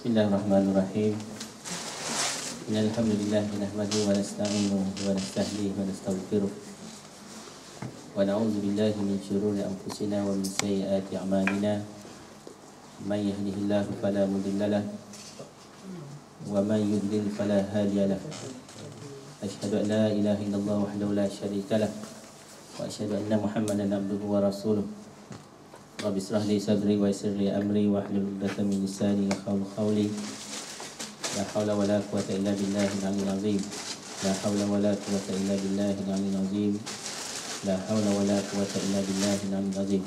Bismillahirrahmanirrahim. Innalhamdulillah nahmaduhu wa nasta'inuhu wa nastahdihi wa nastaghfiruh. Wa na'udzu billahi min shururi anfusina wa min sayyiati a'malina. May yahdihillahu fala mudilla lahu wa may yudlil fala hadiya lahu. Asyhadu an la ilaha illallah wahdahu la syarika lahu wa asyhadu anna Muhammadan abduhu wa rasuluh. Rabbi israh li sadri wa yassir li amri wa hlul 'uqdatam min lisani yafqahu qawli. La haula wa la quwwata illa billahil 'aliyyil 'azim. La haula wa la quwwata illa billahil 'aliyyil 'azim. La haula wa la quwwata illa billahil 'aliyyil 'azim.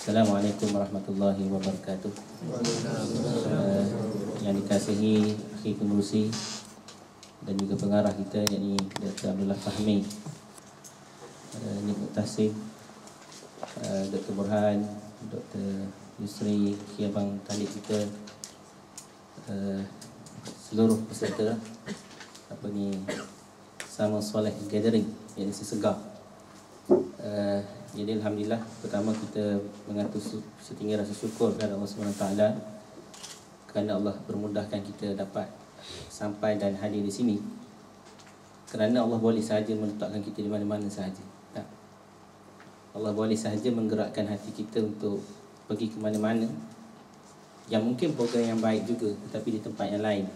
Assalamualaikum warahmatullahi wabarakatuh. Yang dikasihi akhi pengurusi dan juga pengarah kita, yakni Dr. Abdullah Fahmi, Nik Mutasim, Dr. Burhan, Dr. Yusri, Abang Talib kita, seluruh peserta Sama Soleh Gathering, yang sesegar. Jadi alhamdulillah, pertama kita mengatur setinggi rasa syukur kepada Allah SWT kerana Allah permudahkan kita dapat sampai dan hadir di sini. Kerana Allah boleh sahaja meletakkan kita di mana-mana sahaja. Allah boleh sahaja menggerakkan hati kita untuk pergi ke mana-mana, yang mungkin program yang baik juga, tetapi di tempat yang lain,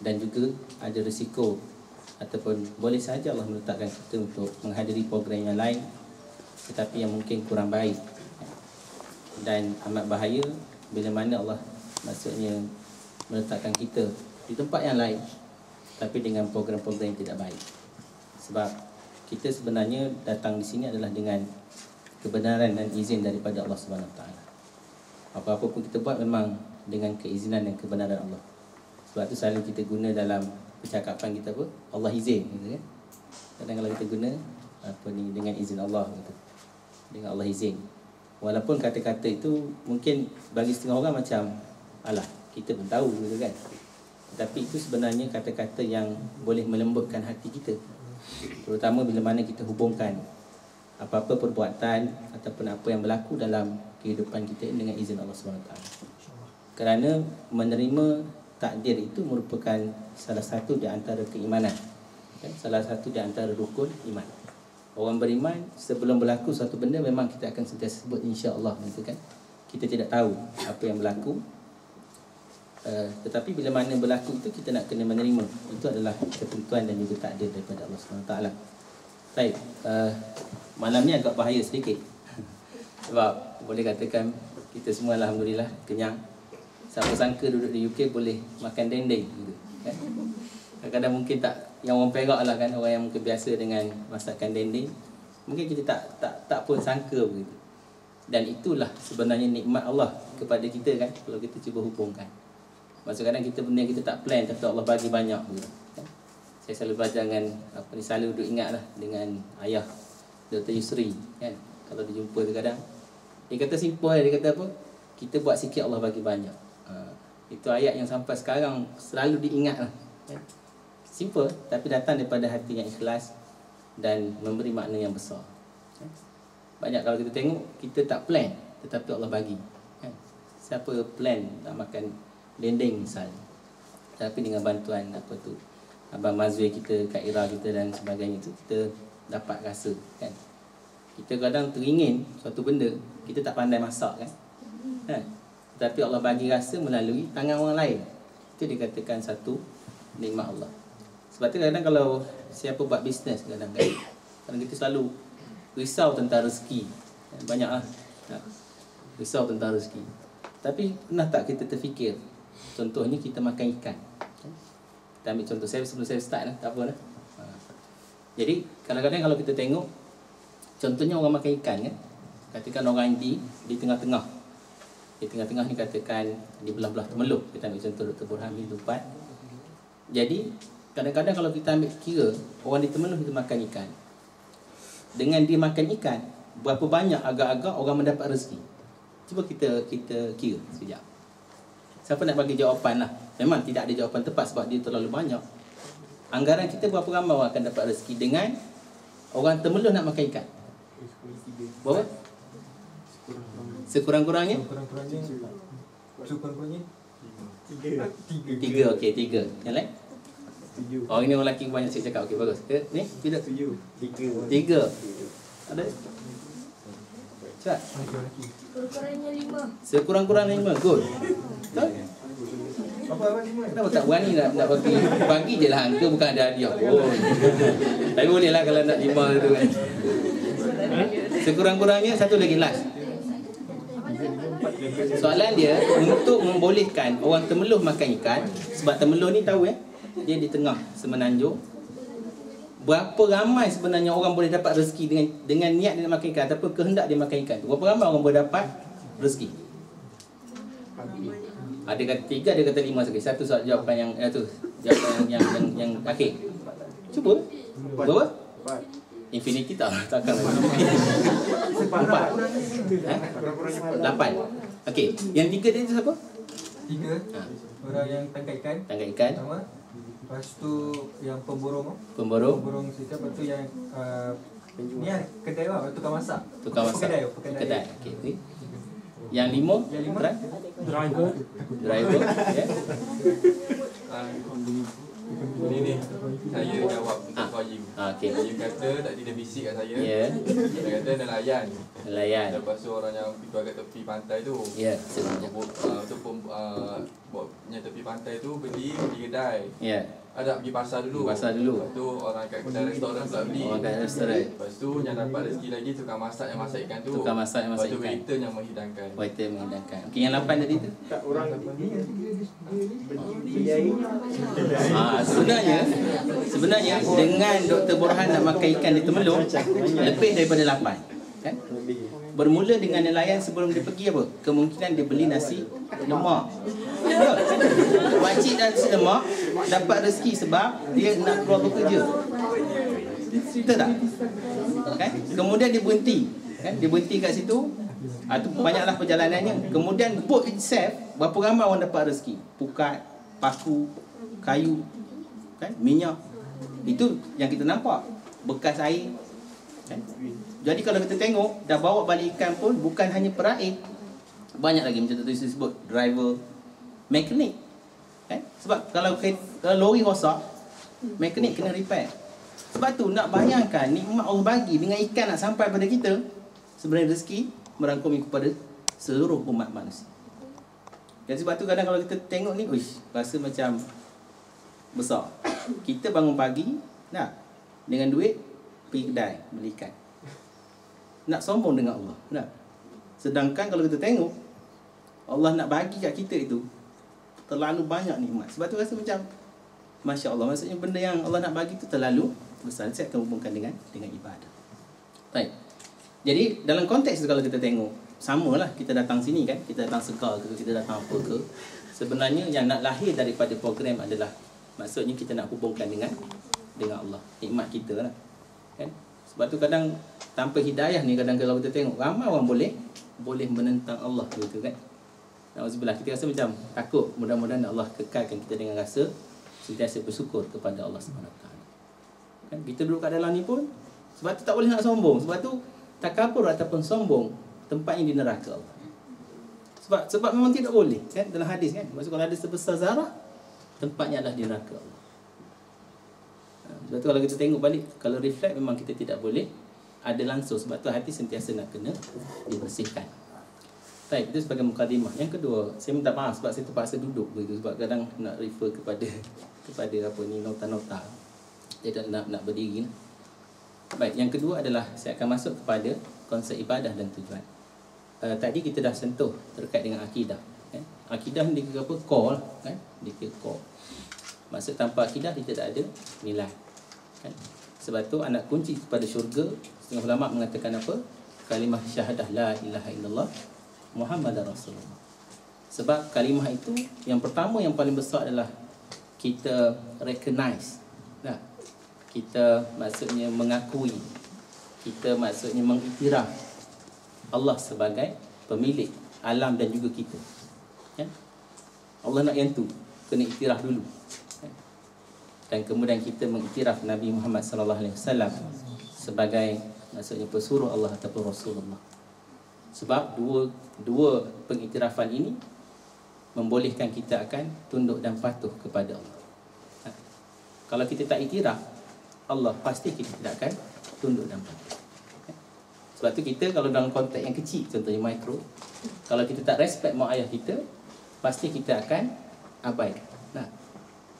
dan juga ada risiko, ataupun boleh sahaja Allah meletakkan kita untuk menghadiri program yang lain tetapi yang mungkin kurang baik. Dan amat bahaya bila mana Allah maksudnya meletakkan kita di tempat yang lain tapi dengan program-program yang tidak baik. Sebab kita sebenarnya datang di sini adalah dengan kebenaran dan izin daripada Allah SWT. Apa-apa pun kita buat memang dengan keizinan dan kebenaran Allah. Sebab tu selalu kita guna dalam percakapan kita apa? Allah izin, gitu kan? Kadang kalau kita guna dengan izin Allah, gitu. Dengan Allah izin. Walaupun kata-kata itu mungkin bagi setengah orang macam alah, kita pun tahu, gitu kan? Tapi itu sebenarnya kata-kata yang boleh melembutkan hati kita, terutama bila mana kita hubungkan apa-apa perbuatan ataupun apa yang berlaku dalam kehidupan kita dengan izin Allah SWT. Kerana menerima takdir itu merupakan salah satu di antara keimanan, salah satu di antara rukun iman. Orang beriman, sebelum berlaku suatu benda memang kita akan sentiasa sebut insya-Allah, gitu kan. Kita tidak tahu apa yang berlaku, tetapi bila mana berlaku itu kita nak kena menerima. Itu adalah ketentuan dan juga takdir daripada Allah SWT. Baik, malam ni agak bahaya sedikit sebab boleh katakan kita semua alhamdulillah kenyang. Siapa sangka duduk di UK boleh makan dendeng, gitu kan. Kadang-kadang mungkin tak, yang orang Perak lah kan, orang yang mungkin biasa dengan masakan dendeng, mungkin kita tak pun sangka begitu. Dan itulah sebenarnya nikmat Allah kepada kita kan, kalau kita cuba hubungkan. Maksud kadang kita benda yang kita tak plan tapi Allah bagi banyak gitu, kan? Saya selalu belajar dengan selalu duduk ingat lah dengan ayah Dr. Yusri kan. Kalau dia jumpa kadang dia kata simple, dia kata apa? Kita buat sikit Allah bagi banyak. Itu ayat yang sampai sekarang selalu diingat lah, kan? Simple tapi datang daripada hati yang ikhlas dan memberi makna yang besar, kan? Banyak kalau kita tengok kita tak plan tetapi Allah bagi, kan? Siapa plan nak makan dendeng misalnya, tapi dengan bantuan Abang Mazwi kita, Kak Ira kita dan sebagainya itu, kita dapat rasa, kan? Kita kadang teringin suatu benda, kita tak pandai masak, kan? Tapi Allah bagi rasa melalui tangan orang lain. Itu dikatakan satu nikmat Allah. Sebab tu kadang kalau siapa buat bisnes, kadang kita selalu risau tentang rezeki. Banyak lah risau tentang rezeki. Tapi pernah tak kita terfikir, contohnya kita makan ikan. Kita ambil contoh saya sebelum saya start lah, tak apa lah. Jadi kadang-kadang kalau kita tengok, contohnya orang makan ikan kan, katakan orang di tengah-tengah. Di tengah-tengah ni katakan di belah-belah Temeluk. Kita ambil contoh Dr. Burhan bin Tupat. Jadi kadang-kadang kalau kita ambil kira orang di Temeluk itu makan ikan, dengan dia makan ikan, berapa banyak agak-agak orang mendapat rezeki? Cuba kita kira sekejap. Siapa nak bagi jawapan lah? Memang tidak ada jawapan tepat sebab dia terlalu banyak. Anggaran kita berapa ramai orang akan dapat rezeki dengan orang Temeluk nak makan ikan? Berapa? Sekurang-kurangnya Tiga, okey, tiga. Yang lain? Oh, ini orang lelaki banyak saya cakap. Okey, bagus. Ni, tidak? Tiga. Ada? Cepat. Kurang-kurangnya 5. Sekurang-kurangnya 5. Good. Betul? Kenapa tak berani nak bagi je lah angka, bukan ada hadiah pun. Tapi boleh lah kalau nak 5 tu kan. Sekurang-kurangnya satu lagi last. Soalan dia untuk membolehkan orang Temeloh makan ikan. Sebab Temeloh ni tahu dia di tengah semenanjung. Berapa ramai sebenarnya orang boleh dapat rezeki dengan niat dia nak makan ikan ataupun kehendak dia makan ikan tu? Berapa ramai orang boleh dapat rezeki? Ada kata 3, ada kata 5 sekali. Satu soal jawapan yang tu, jawapan yang akhir. Cuba. Berapa? Infinity takkan. 4. 8. Okey, yang 3 dia tu siapa? 3. Orang yang tangkap ikan. Tangkap ikan. Pertama. Lepas tu yang pemborong. Pemborong siapa. Lepas tu yang ni kan kedai lah, tukang masak. Tukang masak. Kedai. Okey. Yang 5? Driver. Ya. Ini saya jawab untuk Fahim. Okey. Dia kata tadi dia bisik kat saya. Ya. Dia kata nelayan. Nelayan. Lepas tu orang yang pergi kat tepi pantai tu. Ya, buatnya tepi pantai tu beli kedai. Ya. Ada pergi pasar dulu. Pasar dulu. Lepas tu orang kat kedai restoran pula beli. Orang kat restoran. Lepas tu yang dapat rezeki lagi tukang masak yang masak ikan tu. Tukang masak yang masak Lepas tu ikan. waiter yang menghidangkan. Waiter menghidangkan. Okey, yang 8 tadi tu? Sebenarnya dengan Dr. Borhan nak makan ikan di Temeloh lebih daripada 8. Kan? Bermula dengan nelayan sebelum dia pergi apa? Kemungkinan dia beli nasi lemak. Pakcik nasi lemak dapat rezeki sebab dia nak keluar bekerja. Betul tak? Kan? Kemudian dia berhenti. Kan? Dia berhenti kat situ. Itu banyaklah perjalanannya. Kemudian boat itself, berapa ramai orang dapat rezeki? Pukat, paku, kayu, kan? Minyak. Itu yang kita nampak. Bekas air. Kan? Jadi kalau kita tengok, dah bawa balik ikan pun bukan hanya peraih. Banyak lagi macam tu disebut driver, mekanik. Kan? Sebab kalau lori rosak, mekanik kena repair. Sebab tu nak bayangkan nikmat Allah bagi dengan ikan nak sampai pada kita. Sebenarnya rezeki merangkumi kepada seluruh umat manusia. Dan sebab tu kadang kalau kita tengok ni, rasa macam besar. Kita bangun pagi, dengan duit pergi kedai beli ikan. Nak sombong dengan Allah. Sedangkan kalau kita tengok, Allah nak bagi kat kita itu terlalu banyak nikmat. Sebab tu rasa macam Masya Allah. Maksudnya benda yang Allah nak bagi itu terlalu besar. Saya akan hubungkan dengan ibadah. Baik. Jadi dalam konteks itu kalau kita tengok, samalah kita datang sini kan, kita datang sekar ke, kita datang apa ke, sebenarnya yang nak lahir daripada program adalah, maksudnya kita nak hubungkan dengan Allah, nikmat kita lah. Kan? Sebab tu kadang tanpa hidayah ni, kadang kalau kita tengok ramai orang boleh menentang Allah gitu kan. Nauzubillah, kita rasa macam takut. Mudah-mudahan Allah kekalkan kita dengan rasa sentiasa bersyukur kepada Allah SWT. Kan? Kita duduk kat dalam ni pun, sebab tu tak boleh nak sombong. Sebab tu takabur ataupun sombong tempatnya di neraka Allah. Sebab memang tidak boleh kan, dalam hadis kan. Maksud kalau ada sebesar zarah, tempatnya adalah di neraka Allah. Sebab tu kalau kita tengok balik, kalau reflect, memang kita tidak boleh ada langsung. Sebab tu hati sentiasa nak kena dibersihkan. Baik, itu sebagai mukadimah. Yang kedua, saya minta maaf sebab saya terpaksa duduk begitu, sebab kadang nak refer kepada apa ni, nota-nota. Saya nak berdiri. Baik, yang kedua adalah saya akan masuk kepada konsep ibadah dan tujuan. Tadi kita dah sentuh terkait dengan akidah. Kan? Akidah ni dia apa? Core, kan? Dia core. Maksud tanpa akidah dia tidak ada nilai. Kan? Sebab tu anak kunci kepada syurga, setengah ulama mengatakan apa? Kalimah syahadah la ilaha illallah Muhammadar Rasulullah. Sebab kalimah itu yang pertama, yang paling besar adalah kita recognize. Kita maksudnya mengakui, kita maksudnya mengiktiraf Allah sebagai pemilik alam dan juga kita. Kan? Allah nak yang tu, kena iktiraf dulu. Dan kemudian kita mengiktiraf Nabi Muhammad sallallahu alaihi wasallam sebagai maksudnya pesuruh Allah ataupun Rasulullah. Sebab dua pengiktirafan ini membolehkan kita akan tunduk dan patuh kepada Allah. Kalau kita tak iktiraf Allah, pasti kita tidak akan tunduk dan patuh. Sebab tu kita kalau dalam konteks yang kecil, contohnya mikro, kalau kita tak respect mak ayah kita, pasti kita akan abaikan. Nah,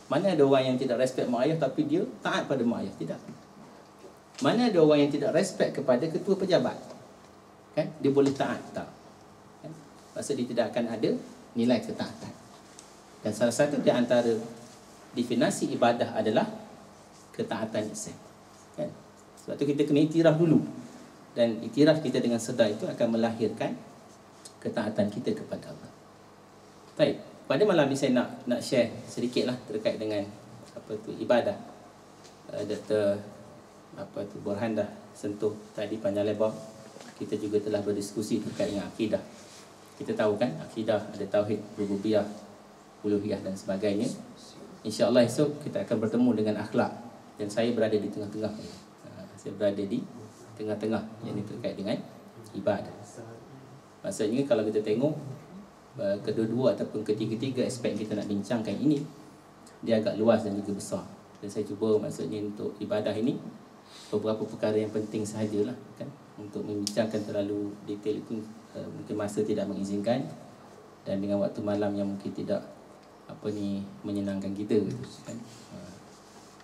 mana ada orang yang tidak respect mak ayah tapi dia taat pada mak ayah? Tidak. Mana ada orang yang tidak respect kepada ketua pejabat? Kan? Dia boleh taat? Tak. Kan? Maksud dia tidak akan ada nilai ketaatan. Dan salah satu di antara definisi ibadah adalah ketaatan lisan. Kan? Sebab tu kita kena iktiraf dulu. Dan iktiraf kita dengan sedar itu akan melahirkan ketaatan kita kepada Allah. Baik, pada malam ni saya nak share sedikitlah terkait dengan ibadah. Dr. Borhan dah sentuh tadi panjang lebar. Kita juga telah berdiskusi terkait dengan akidah. Kita tahu kan akidah ada tauhid, rububiyah, uluhiyah dan sebagainya. InsyaAllah esok kita akan bertemu dengan akhlak. Dan saya berada di tengah-tengah. Saya berada di tengah-tengah yang ini terkait dengan ibadah. Maksudnya kalau kita tengok kedua-dua ataupun ketiga-tiga aspek kita nak bincangkan ini, dia agak luas dan juga besar. Dan saya cuba maksudnya untuk ibadah ini beberapa perkara yang penting sahajalah kan. Untuk membincangkan terlalu detail itu mungkin masa tidak mengizinkan, dan dengan waktu malam yang mungkin tidak menyenangkan kita kan.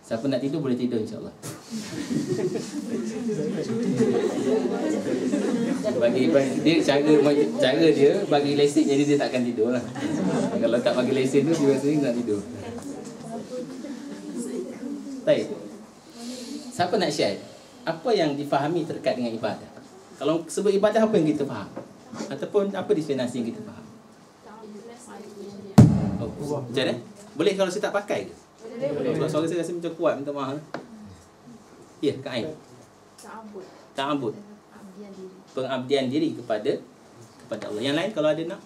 Siapa nak tidur boleh tidur insya-Allah. Bagi dia cara dia bagi lesen, jadi dia takkan tidur lah. Kalau tak bagi lesen tu dia biasanya nak tidur. Baik. Siapa nak share apa yang difahami terkait dengan ibadah? Kalau sebut ibadah, apa yang kita faham? Ataupun apa definisi yang kita faham? Oh, macam mana? Boleh kalau saya tak pakai ke? Sebab suara saya rasa macam kuat, minta maaf. Ya, Kak Ain. Ta'abud. Pengabdian diri kepada Allah. Yang lain kalau ada nak?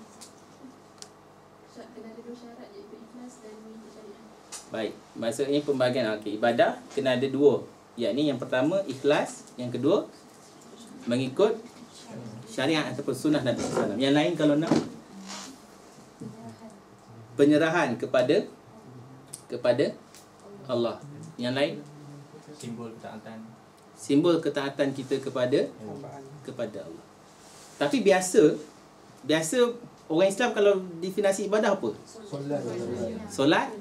Baik, maksudnya pembahagian ibadah kena ada dua. Yakni yang pertama ikhlas, yang kedua mengikut syariat ataupun sunnah Nabi SAW. Yang lain kalau nak penyerahan kepada Allah. Yang lain simbol ketaatan kita kepada Allah. Tapi biasa orang Islam kalau definisi ibadah apa? Solat,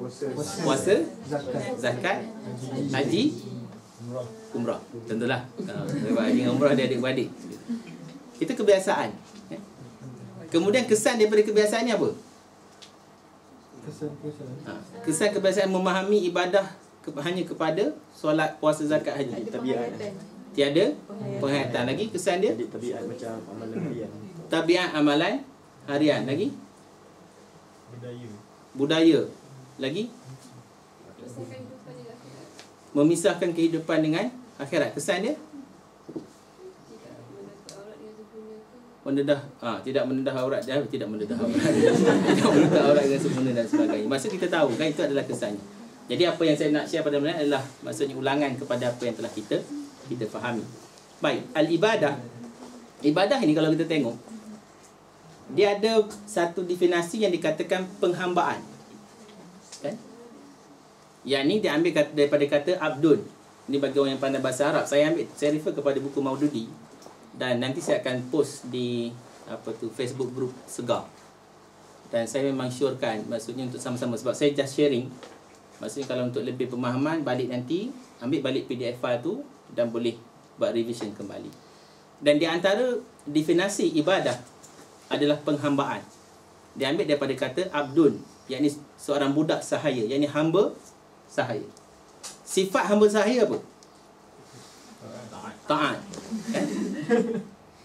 puasa, zakat, haji, umrah. Tentulah. Haji dengan umrah dia adik-beradik. Itu kebiasaan. Kemudian kesan daripada kebiasaan ni apa? Kesan kebiasaan memahami ibadah hanya kepada solat, puasa, zakat, haji. Tiada penghayatan lagi. Kesan dia tabiat macam amalan harian. Tabiat amalan harian lagi. Budaya lagi. Memisahkan kehidupan dengan akhirat. Kesan dia tidak mendedah aurat dia, tidak mendedah aurat. Tidak mendedah aurat dengan sempurna dan sebagainya. Maksud kita tahu kan itu adalah kesannya. Jadi apa yang saya nak share pada malam adalah maksudnya ulangan kepada apa yang telah kita fahami. Baik, al-ibadah. Ibadah ini kalau kita tengok, dia ada satu definisi yang dikatakan penghambaan. Kan? Yang ni diambil daripada kata abdun. Ini bagi orang yang pandai bahasa Arab. Saya refer kepada buku Maududi. Dan nanti saya akan post di Facebook group Segar. Dan saya memang syorkan maksudnya untuk sama-sama, sebab saya just sharing. Maksudnya kalau untuk lebih pemahaman, balik nanti ambil balik PDF file tu dan boleh buat revision kembali. Dan di antara definisi ibadah adalah penghambaan. Dia ambil daripada kata abdun, yakni seorang budak sahaya, yakni hamba sahaya. Sifat hamba sahaya apa? Taat. Kan?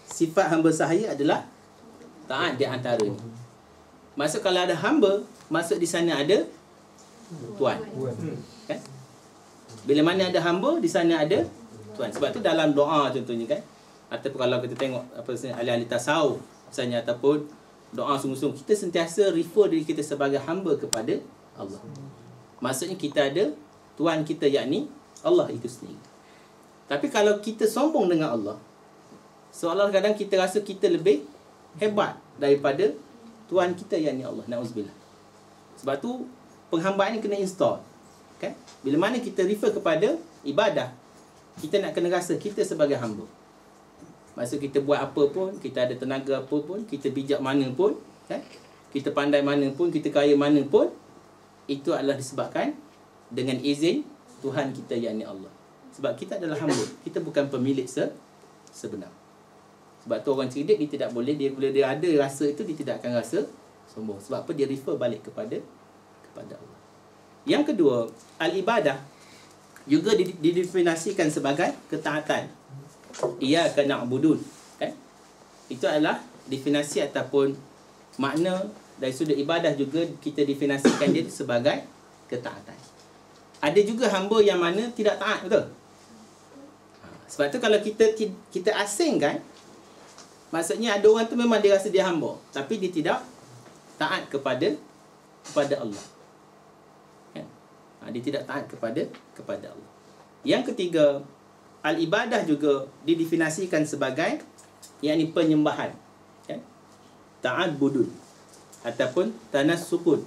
Sifat hamba sahaya adalah taat di antaranya. Maksud kalau ada hamba, maksud di sana ada tuan. Kan? Bila mana ada hamba, di sana ada tuan. Sebab tu dalam doa contohnya kan, ataupun kalau kita tengok ahli-ahli tasawuf misalnya, ataupun doa sungguh-sungguh, kita sentiasa refer diri kita sebagai hamba kepada Allah. Maksudnya kita ada tuan kita, yakni Allah itu sendiri. Tapi kalau kita sombong dengan Allah, seolah kadang kita rasa kita lebih hebat daripada tuan kita, yakni Allah. Na'udzubillah. Sebab tu penghambaan ni kena install. Kan? Bila mana kita refer kepada ibadah, kita nak kena rasa kita sebagai hamba. Maksud kita buat apa pun, kita ada tenaga apa pun, kita bijak mana pun, kan? Kita pandai mana pun, kita kaya mana pun, itu adalah disebabkan dengan izin Tuhan kita, yakni Allah. Sebab kita adalah hamba, kita bukan pemilik sebenar. Sebab tu orang cerdik dia tidak boleh, bila dia ada rasa itu, dia tidak akan rasa sombong. Sebab apa? Dia refer balik kepada Allah. Yang kedua, al-ibadah juga didefinisikan sebagai ketaatan. Iyyaka na'budun, kan? Itu adalah definisi ataupun makna dari sudut ibadah, juga kita definisikan dia sebagai ketaatan. Ada juga hamba yang mana tidak taat, betul? Sebab tu kalau kita asingkan, maksudnya ada orang tu memang dia rasa dia hamba, tapi dia tidak taat kepada Allah. Kan? Dia tidak taat kepada Allah. Yang ketiga, al-ibadah juga didefinisikan sebagai yakni penyembahan, kan? Ta'abbudun ataupun tanassukun.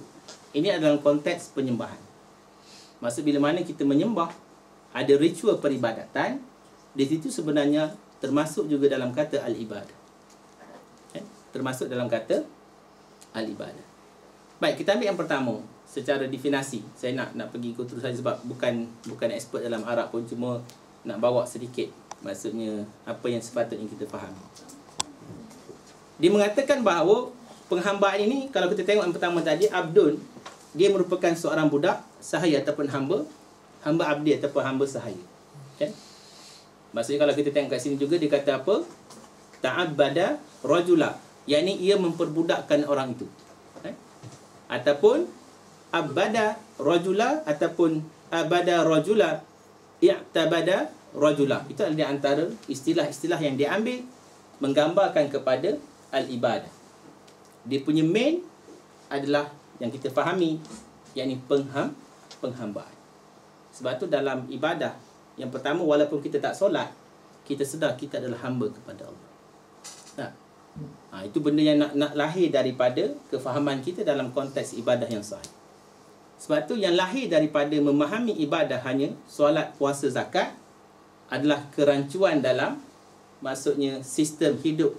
Ini adalah konteks penyembahan. Maksud bila mana kita menyembah, ada ritual peribadatan, di situ sebenarnya termasuk juga dalam kata al-ibadah. Kan? Termasuk dalam kata al-ibadah. Baik, kita ambil yang pertama secara definisi. Saya nak pergi ikut terus saja sebab bukan expert dalam Arab pun, cuma nak bawa sedikit maksudnya apa yang sepatutnya kita faham. Dia mengatakan bahawa penghambaan ini, kalau kita tengok yang pertama tadi, abdun, dia merupakan seorang budak sahaya ataupun hamba abdi ataupun hamba sahaya. Kan? Maksudnya kalau kita tengok kat sini juga dia kata apa? Ta'abbada rajula, yakni ia memperbudakkan orang itu. Kan? Ataupun abada rajula ataupun abada rajula, i'tabada rajula. Itu adalah di antara istilah-istilah yang diambil menggambarkan kepada al-ibadah. Dia punya main adalah yang kita fahami, yakni penghambaan. Sebab tu dalam ibadah yang pertama, walaupun kita tak solat, kita sedar kita adalah hamba kepada Allah. Itu benda yang nak lahir daripada kefahaman kita dalam konteks ibadah yang sahih. Sebab tu yang lahir daripada memahami ibadah hanya solat, puasa, zakat adalah kerancuan dalam maksudnya sistem hidup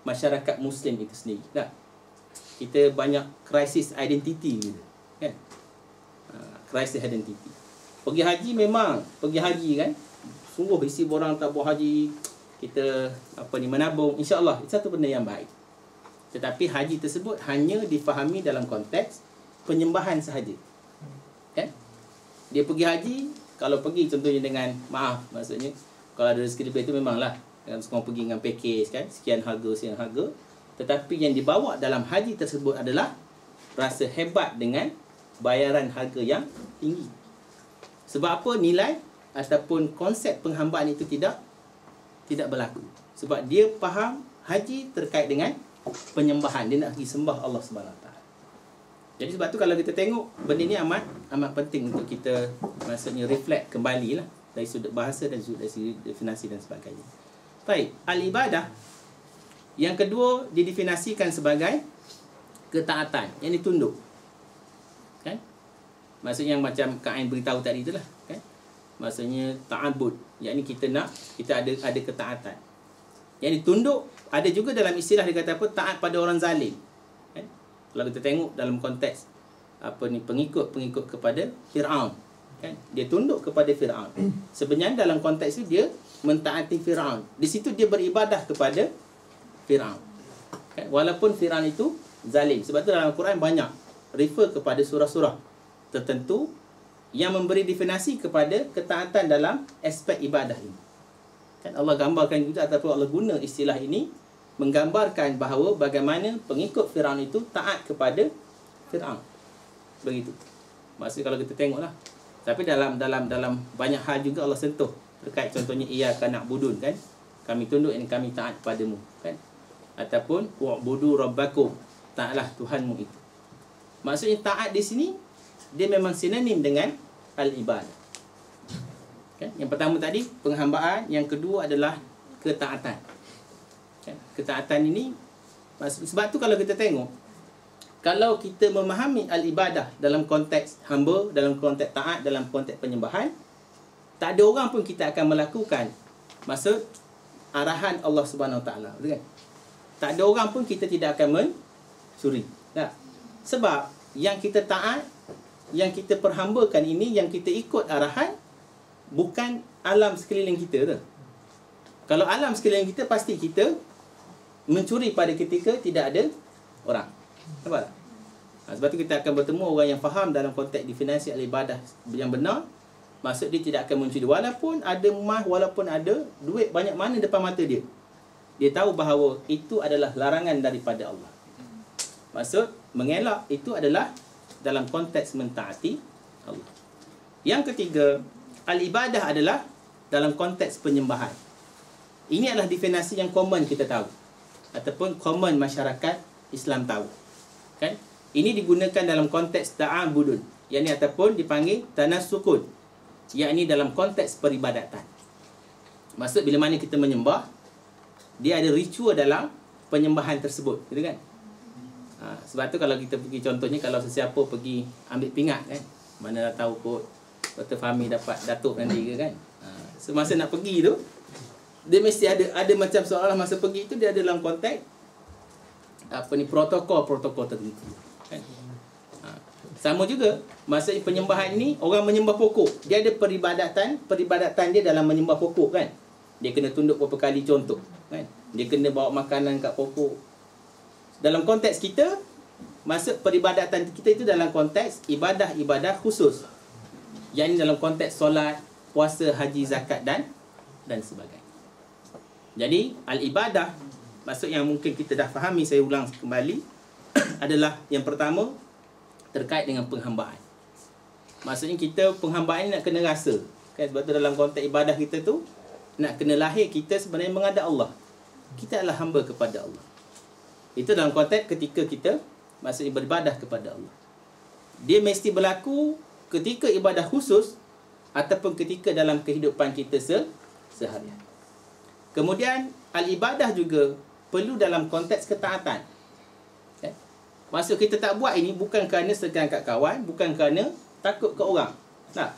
masyarakat Muslim itu sendiri. Kita banyak krisis identiti gitu, kan? Krisis identiti. Pergi haji memang pergi haji, kan? Sungguh isi borang tak buat haji, kita menabung, insya-Allah itu satu benda yang baik. Tetapi haji tersebut hanya difahami dalam konteks penyembahan sahaja. Kan? Dia pergi haji, kalau pergi contohnya dengan maksudnya kalau ada rezeki lebih itu memanglah semua pergi dengan package, kan, sekian harga. Tetapi yang dibawa dalam haji tersebut adalah rasa hebat dengan bayaran harga yang tinggi. Sebab apa? Nilai ataupun konsep penghambaan itu tidak berlaku. Sebab dia faham haji terkait dengan penyembahan, dia nak pergi sembah Allah SWT. Jadi sebab tu kalau kita tengok benda ni amat penting untuk kita maksudnya reflect kembali lah dari sudut bahasa dan dari sudut definisi dan sebagainya. Baik, al-ibadah yang kedua didefinisikan sebagai ketaatan, yang ditunduk. Kan? Maksudnya yang macam Kak Ain beritahu tadi itulah, kan? Maksudnya ta'abbud, yakni kita ada ketaatan. Yang ditunduk ada juga dalam istilah dia kata apa? Taat pada orang zalim. Kan? Kalau kita tengok dalam konteks pengikut kepada Firaun, kan? Dia tunduk kepada Firaun. Sebenarnya dalam konteks itu dia mentaati Firaun. Di situ dia beribadah kepada Firaun. Kan? Walaupun Firaun itu zalim. Sebab tu dalam Al-Quran banyak refer kepada surah-surah tertentu yang memberi definisi kepada ketaatan dalam aspek ibadah ini. Kan Allah gambarkan juga ataupun Allah guna istilah ini menggambarkan bahawa bagaimana pengikut Firaun itu taat kepada Firaun. Begitu. Maksudnya kalau kita tengoklah. Tapi dalam banyak hal juga Allah sentuh terkait contohnya iyyaka na'budun, kan? Kami tunduk dan kami taat padamu, kan? Ataupun wa'budu rabbakum, taatlah Tuhanmu itu. Maksudnya taat di sini dia memang sinonim dengan al-ibadah. Kan? Yang pertama tadi penghambaan, yang kedua adalah ketaatan. Kan? Ketaatan ini sebab tu kalau kita tengok kalau kita memahami al-ibadah dalam konteks hamba, dalam konteks taat, dalam konteks penyembahan, tak ada orang pun kita akan melakukan maksud arahan Allah Subhanahu Wa Taala, betul kan? Tak ada orang pun kita tidak akan mencuri. Tak? Sebab yang kita taat, yang kita perhambakan ini, yang kita ikut arahan, bukan alam sekeliling kita tu. Kalau alam sekeliling kita, pasti kita mencuri pada ketika tidak ada orang. Nampak tak? Sebab tu kita akan bertemu orang yang faham dalam konteks definisi al-ibadah yang benar. Maksud dia tidak akan mencuri. Walaupun ada emas, walaupun ada duit banyak mana depan mata dia, dia tahu bahawa itu adalah larangan daripada Allah. Maksud mengelak itu adalah dalam konteks mentaati Allah. Yang ketiga, al-ibadah adalah dalam konteks penyembahan. Ini adalah definisi yang common kita tahu, ataupun common masyarakat Islam tahu. Kan? Ini digunakan dalam konteks ta'abudun, yakni ataupun dipanggil tanasukun, yakni dalam konteks peribadatan. Maksud bila mana kita menyembah, dia ada ritual dalam penyembahan tersebut, gitu kan? Sebab tu kalau kita pergi, contohnya kalau sesiapa pergi ambil pingat kan, mana dah tahu kot Dr. Fahmi dapat datuk nanti ke kan. Semasa nak pergi tu, dia mesti ada macam seolah masa pergi tu dia ada dalam konteks protokol tertentu kan? Sama juga masa penyembahan ni, orang menyembah pokok, dia ada peribadatan dia dalam menyembah pokok kan. Dia kena tunduk beberapa kali contoh kan, dia kena bawa makanan kat pokok. Dalam konteks kita, maksud peribadatan kita itu dalam konteks ibadah-ibadah khusus, yang ini dalam konteks solat, puasa, haji, zakat dan sebagainya. Jadi al-ibadah, maksud yang mungkin kita dah fahami, saya ulang kembali adalah yang pertama terkait dengan penghambaan. Maksudnya kita penghambaan ni nak kena rasa kan, sebab tu dalam konteks ibadah kita tu nak kena lahir kita sebenarnya menghadap Allah. Kita adalah hamba kepada Allah. Itu dalam konteks ketika kita maksudnya beribadah kepada Allah. Dia mesti berlaku ketika ibadah khusus ataupun ketika dalam kehidupan kita seharian. Kemudian al-ibadah juga perlu dalam konteks ketaatan. Okay? Maksud kita tak buat ini bukan kerana segan kat kawan, bukan kerana takut kat orang. Nah,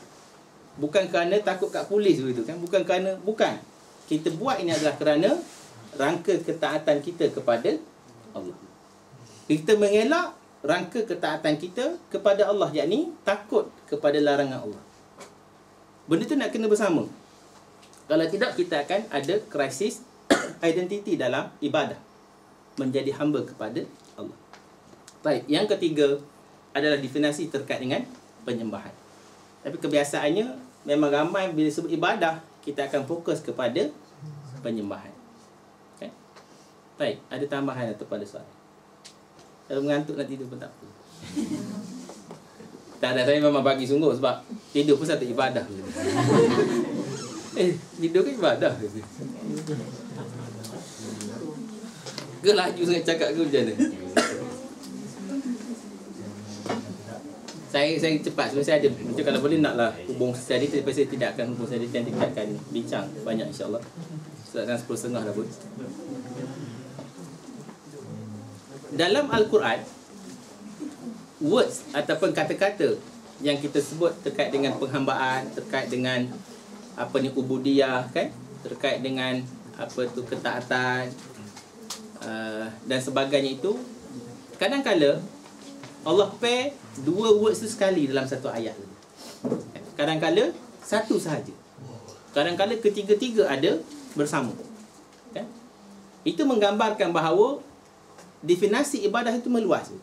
bukan kerana takut kat polis begitu kan? Bukan. Kita buat ini adalah kerana rangka ketaatan kita kepada Allah. Kita mengelak rangka ketaatan kita kepada Allah, yakni takut kepada larangan Allah. Benda tu nak kena bersama. Kalau tidak, kita akan ada krisis identiti dalam ibadah, menjadi hamba kepada Allah. Baik, yang ketiga adalah definisi terkait dengan penyembahan. Tapi kebiasaannya memang ramai bila sebut ibadah, kita akan fokus kepada penyembahan. Okay? Baik, ada tambahan atau pada soalan? Kalau mengantuk nak tidur pun tak apa. Tak ada, saya memang bagi sungguh sebab tidur pun satu ibadah. Tidur kan ibadah. Ke laju sangat cakap ke macam mana? Saya cepat sebab saya ada macam kalau boleh naklah hubung study, tapi saya tidak akan hubung study, nanti kita akan bincang banyak insya-Allah. Sekarang 10.30 dah pun. Dalam Al-Quran, words ataupun kata-kata yang kita sebut terkait dengan penghambaan, terkait dengan ubudiyah kan, terkait dengan ketaatan dan sebagainya, itu kadang-kala Allah pair dua words tu sekali dalam satu ayat. Kadang-kala satu sahaja, kadang-kala ketiga-tiga ada bersama kan? Itu menggambarkan bahawa definisi ibadah itu meluas.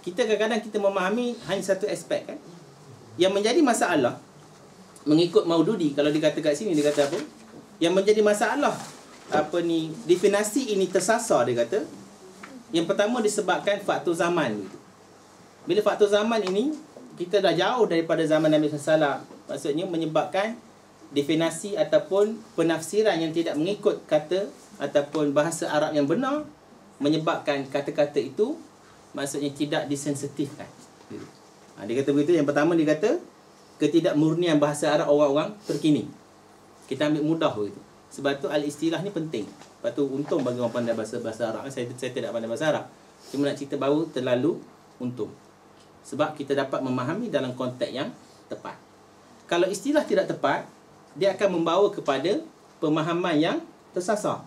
Kita kadang-kadang kita memahami hanya satu aspek kan. Yang menjadi masalah mengikut Maududi, kalau dikata kat sini dia kata apa? Yang menjadi masalah definisi ini tersasar, dia kata yang pertama disebabkan faktor zaman. Bila faktor zaman ini, kita dah jauh daripada zaman Nabi SAW. Maksudnya menyebabkan definisi ataupun penafsiran yang tidak mengikut kata ataupun bahasa Arab yang benar, menyebabkan kata-kata itu maksudnya tidak disensitifkan. Dia kata begitu. Yang pertama dia kata ketidakmurnian bahasa Arab orang-orang terkini. Kita ambil mudah begitu. Sebab tu al-istilah ni penting. Sebab tu untung bagi orang pandai bahasa Arab. Saya tidak pandai bahasa Arab. Cuma nak cerita bahawa terlalu untung. Sebab kita dapat memahami dalam konteks yang tepat. Kalau istilah tidak tepat, dia akan membawa kepada pemahaman yang tersasar.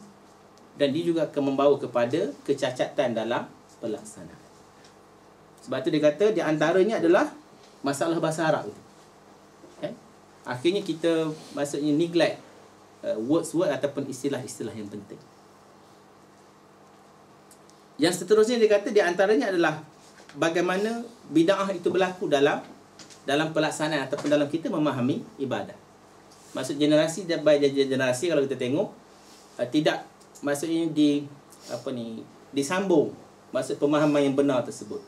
Dan dia juga akan membawa kepada kecacatan dalam pelaksanaan. Sebab tu dia kata di antaranya adalah masalah bahasa Arab itu. Akhirnya kita maksudnya neglect words-word ataupun istilah-istilah yang penting. Yang seterusnya dia kata di antaranya adalah bagaimana bid'ah itu berlaku dalam pelaksanaan ataupun dalam kita memahami ibadah. Maksud generasi dan generasi kalau kita tengok tidak maksudnya disambung maksud pemahaman yang benar tersebut.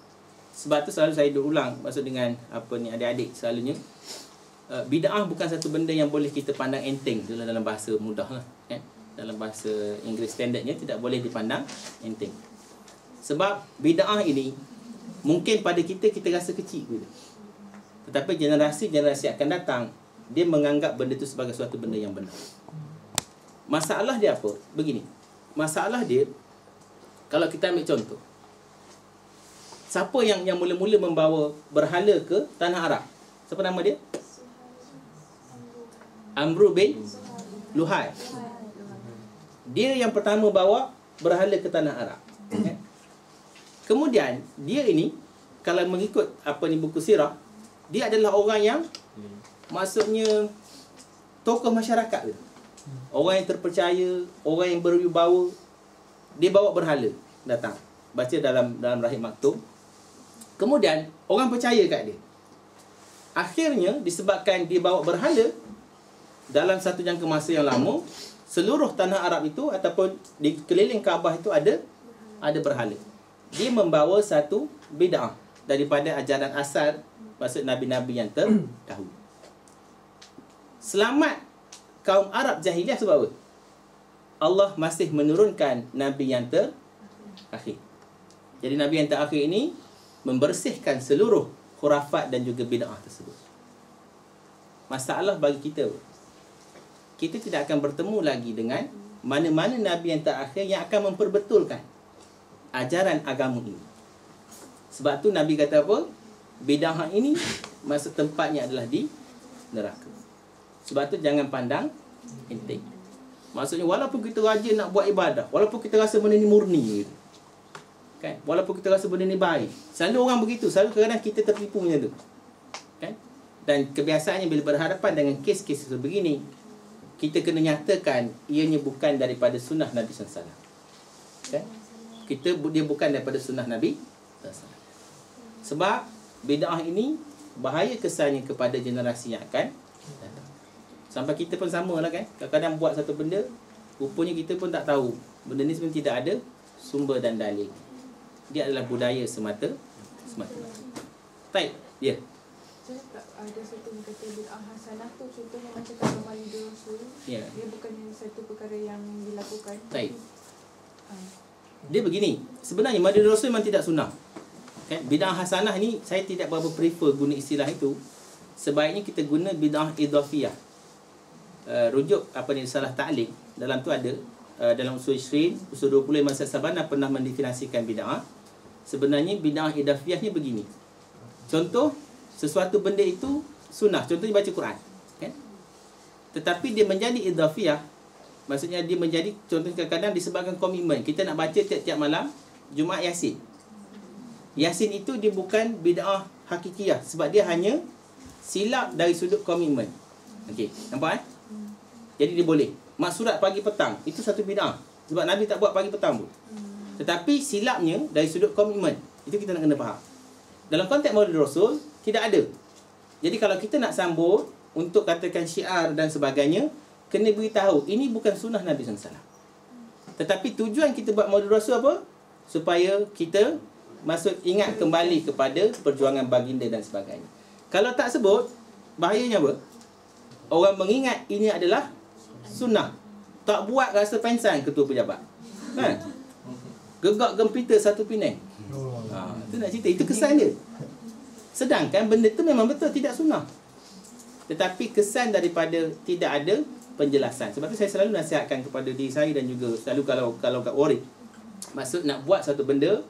Sebab tu selalu saya ulang maksud dengan adik-adik selalunya bid'ah bukan satu benda yang boleh kita pandang enteng dalam bahasa mudah lah, kan? Dalam bahasa Inggeris standardnya tidak boleh dipandang enteng. Sebab bid'ah ini mungkin pada kita rasa kecil gitu. Tetapi generasi akan datang dia menganggap benda itu sebagai suatu benda yang benar. Masalah dia apa? Begini. Masalah dia kalau kita ambil contoh. Siapa yang mula-mula membawa berhala ke tanah Arab? Siapa nama dia? Amru bin Luhai. Dia yang pertama bawa berhala ke tanah Arab. Kemudian dia ini kalau mengikut buku sirah, dia adalah orang yang maksudnya tokoh masyarakat tu. Orang yang terpercaya, orang yang berwibawa, dia bawa berhala datang. Baca dalam Rahim Maktum. Kemudian orang percaya kat dia. Akhirnya disebabkan dia bawa berhala, dalam satu jangka masa yang lama, seluruh tanah Arab itu ataupun di keliling Kaabah itu ada berhala. Dia membawa satu bid'ah daripada ajaran asal maksud nabi-nabi yang terdahulu. Selamat kaum Arab jahiliah sebab apa? Allah masih menurunkan nabi yang terakhir. Jadi nabi yang terakhir ini membersihkan seluruh khurafat dan juga bid'ah tersebut. Masalah bagi kita tidak akan bertemu lagi dengan mana-mana nabi yang terakhir yang akan memperbetulkan ajaran agama ini. Sebab tu Nabi kata apa? Bid'ah ini masa tempatnya adalah di neraka. Sebab tu jangan pandang enteng. Maksudnya walaupun kita rajin nak buat ibadah, walaupun kita rasa benda ni murni gitu, kan? Walaupun kita rasa benda ni baik, selalu orang begitu, selalu kadang-kadang kita tertipu macam tu, kan? Dan kebiasaannya bila berhadapan dengan kes-kes sebegini, kita kena nyatakan ianya bukan daripada sunnah Nabi SAW, kan? Dia bukan daripada sunnah Nabi SAW. Sebab bid'ah ini bahaya kesannya kepada generasi yang akan datang. Sampai kita pun sama lah, kan? Kadang-kadang buat satu benda, rupanya kita pun tak tahu benda ni sebenarnya tidak ada sumber dan dalil. Dia adalah budaya semata. Baik, ya. Saya tak ada satu kata bid'ah hasanah tu, contohnya macam kalau Maulidur Rasul, Ya. dia bukan satu perkara yang dilakukan. Baik. Dia begini, sebenarnya Maulidur Rasul memang tidak sunnah, kan? Bid'ah hasanah ni saya tidak berapa prefer guna istilah itu. Sebaiknya kita guna bid'ah idhafiyah. Rujuk salah ta'liq dalam tu ada dalam usul 20 usul 20 Imam Sabana pernah mendefinisikan bid'ah. Sebenarnya bid'ah idhafiyah ni begini. Contoh, sesuatu benda itu sunnah, contohnya baca Quran, kan? Tetapi dia menjadi idhafiyah. Maksudnya dia menjadi, contohnya kadang-kadang disebabkan komitmen. Kita nak baca tiap-tiap malam Jumaat Yasin. Yasin itu dia bukan bid'ah hakikiyah, sebab dia hanya silap dari sudut komitmen. Okey, nampak? Jadi dia boleh. Mak surat pagi petang, itu satu bid'ah. Sebab Nabi tak buat pagi petang pun. Tetapi silapnya dari sudut komitmen. Itu kita nak kena faham. Dalam konteks Maulidur Rasul, tidak ada. Jadi kalau kita nak sambut untuk katakan syiar dan sebagainya, kena beritahu ini bukan sunnah Nabi SAW. Tetapi tujuan kita buat Maulidur Rasul apa? Supaya kita ingat kembali kepada perjuangan baginda dan sebagainya. Kalau tak sebut, bahayanya apa? Orang mengingat ini adalah sunnah. Tak buat rasa pensan ketua pejabat, kan? Gegak gempita satu Penang. Itu nak cerita, itu kesan dia. Sedangkan benda tu memang betul tidak sunnah. Tetapi kesan daripada tidak ada penjelasan. Sebab tu saya selalu nasihatkan kepada diri saya dan juga selalu kalau kat warid, maksud nak buat satu benda,